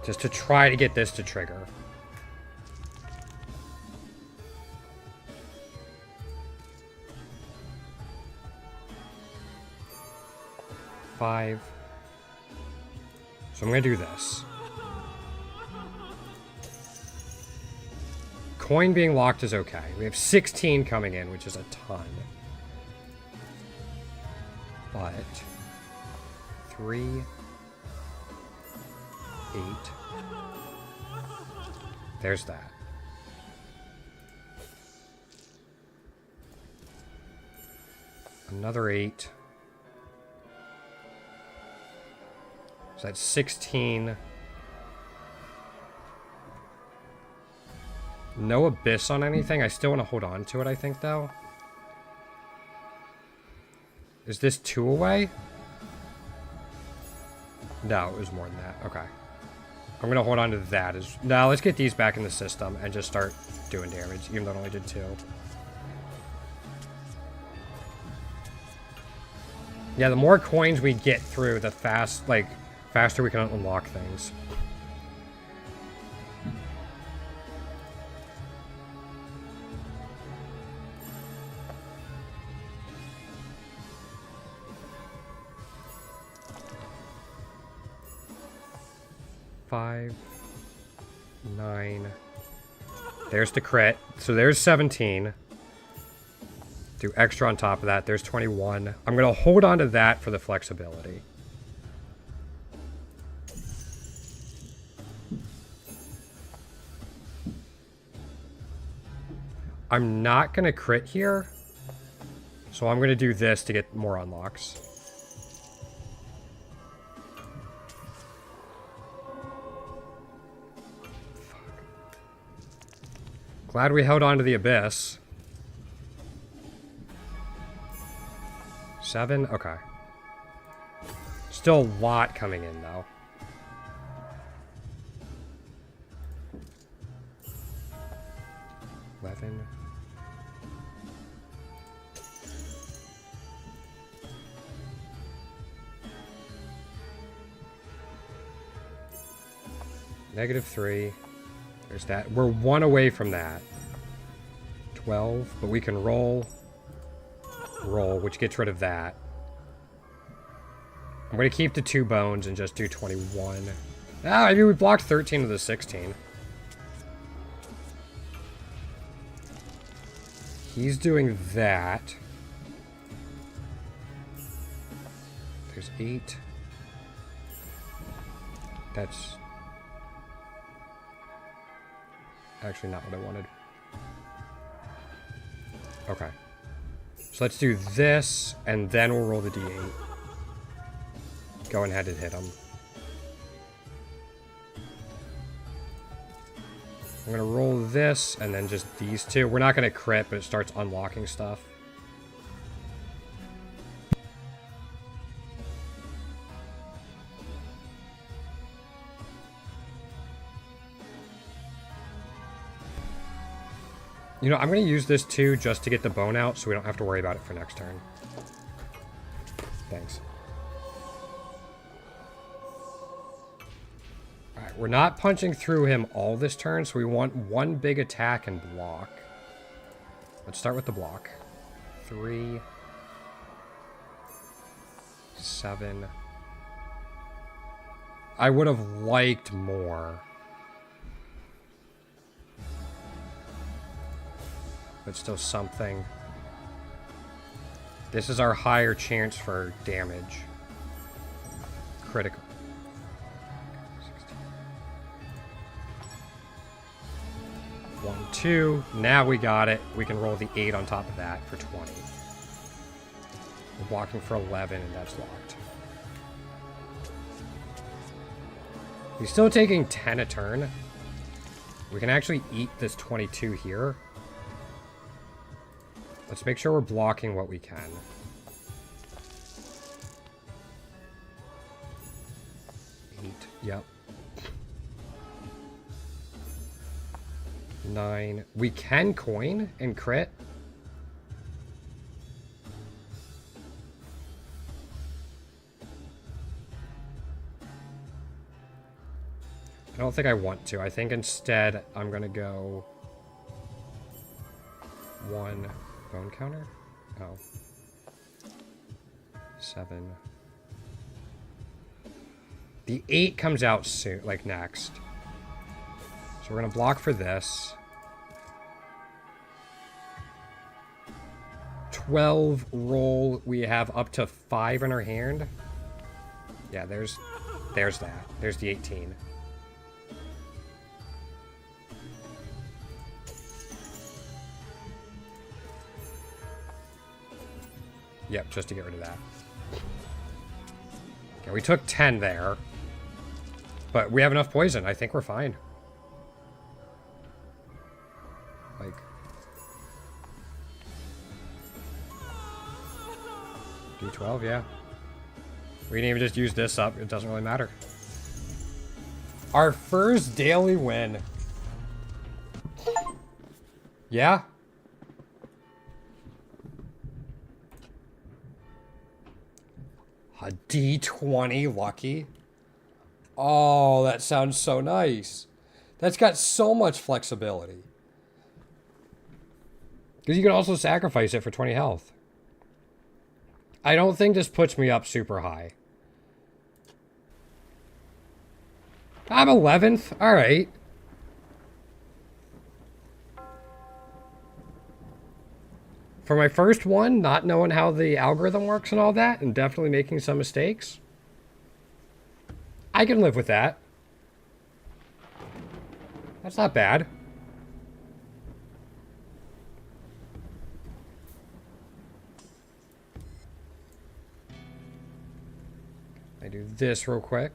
Just to try to get this to trigger. So I'm going to do this. Coin being locked is okay. We have 16 coming in, which is a ton. But 3, 8. There's that. Another 8. So that's 16. No Abyss on anything. I still want to hold on to it, I think, though. Is this 2 away? No, it was more than that. Okay. I'm going to hold on to that. Now, let's get these back in the system and just start doing damage, even though it only did 2. Yeah, the more coins we get through, the faster we can unlock things. Five, 9. There's the crit. So there's 17. Do extra on top of that. There's 21. I'm going to hold on to that for the flexibility. I'm not going to crit here. So I'm going to do this to get more unlocks. Glad we held on to the Abyss. 7? Okay. Still a lot coming in, though. -11. -3. There's that. We're 1 away from that. 12, but we can roll, which gets rid of that. I'm going to keep the 2 bones and just do 21. Ah, maybe we blocked 13 of the 16. He's doing that. There's 8. That's actually not what I wanted. Okay. So let's do this, and then we'll roll the d8. Go ahead and hit him. I'm going to roll this, and then just these 2. We're not going to crit, but it starts unlocking stuff. You know, I'm going to use this too just to get the bone out so we don't have to worry about it for next turn. Thanks. Alright, we're not punching through him all this turn, so we want 1 big attack and block. Let's start with the block. 3, 7. I would have liked more. but still something. This is our higher chance for damage. Critical. 1, 2. Now we got it. We can roll the 8 on top of that for 20. We're blocking for 11, and that's locked. He's still taking 10 a turn. We can actually eat this 22 here. Let's make sure we're blocking what we can. 8. Yep. 9. We can coin and crit. I don't think I want to. I think instead I'm going to go 1 bone counter. Oh. 7. The 8 comes out soon, like next. So we're going to block for this. 12 roll. We have up to 5 in our hand. Yeah, there's that. There's the 18. Yep, just to get rid of that. Okay, we took 10 there. But we have enough poison. I think we're fine. Like... D12, yeah. We can even just use this up. It doesn't really matter. Our first daily win. Yeah. A D20 lucky. Oh, that sounds so nice. That's got so much flexibility. Because you can also sacrifice it for 20 health. I don't think this puts me up super high. I'm 11th. All right. For my first one, not knowing how the algorithm works and all that, and definitely making some mistakes, I can live with that. That's not bad. I do this real quick.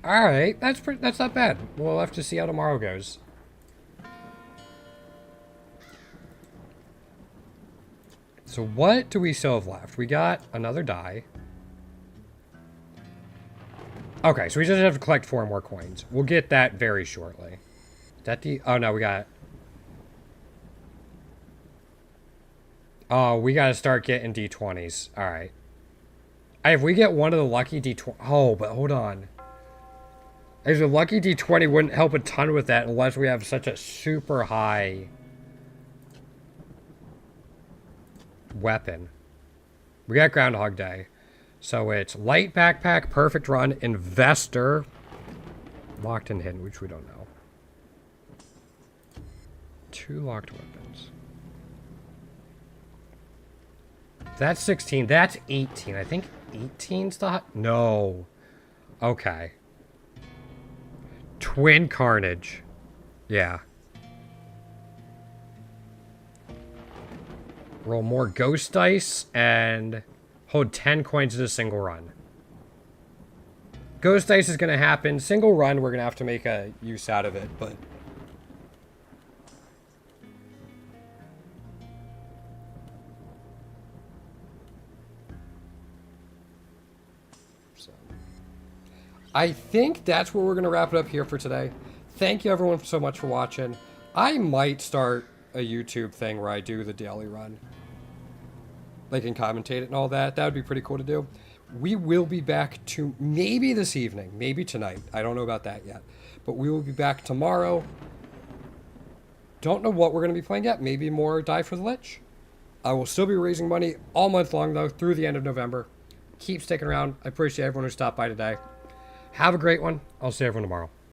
All right, that's not bad. We'll have to see how tomorrow goes. So what do we still have left? We got another die. Okay, so we just have to collect 4 more coins. We'll get that very shortly. Is that the... Oh, no, we got... Oh, we got to start getting D20s. All right. If we get one of the lucky D20... Oh, but hold on. As a lucky D20 wouldn't help a ton with that unless we have such a super high weapon. We got Groundhog Day. So it's light backpack, perfect run, investor, locked and hidden, which we don't know. 2 locked weapons. That's 16. That's 18. I think 18's the hot... No. Okay. Twin Carnage. Yeah. Roll more ghost dice and hold 10 coins in a single run. Ghost dice is going to happen. Single run, we're going to have to make a use out of it, but... I think that's where we're going to wrap it up here for today. Thank you everyone so much for watching. I might start a YouTube thing where I do the daily run. Like, and commentate it and all that. That would be pretty cool to do. We will be back to maybe this evening, maybe tonight. I don't know about that yet. But we will be back tomorrow. Don't know what we're going to be playing yet. Maybe more Die for the Lich. I will still be raising money all month long, though, through the end of November. Keep sticking around. I appreciate everyone who stopped by today. Have a great one. I'll see everyone tomorrow.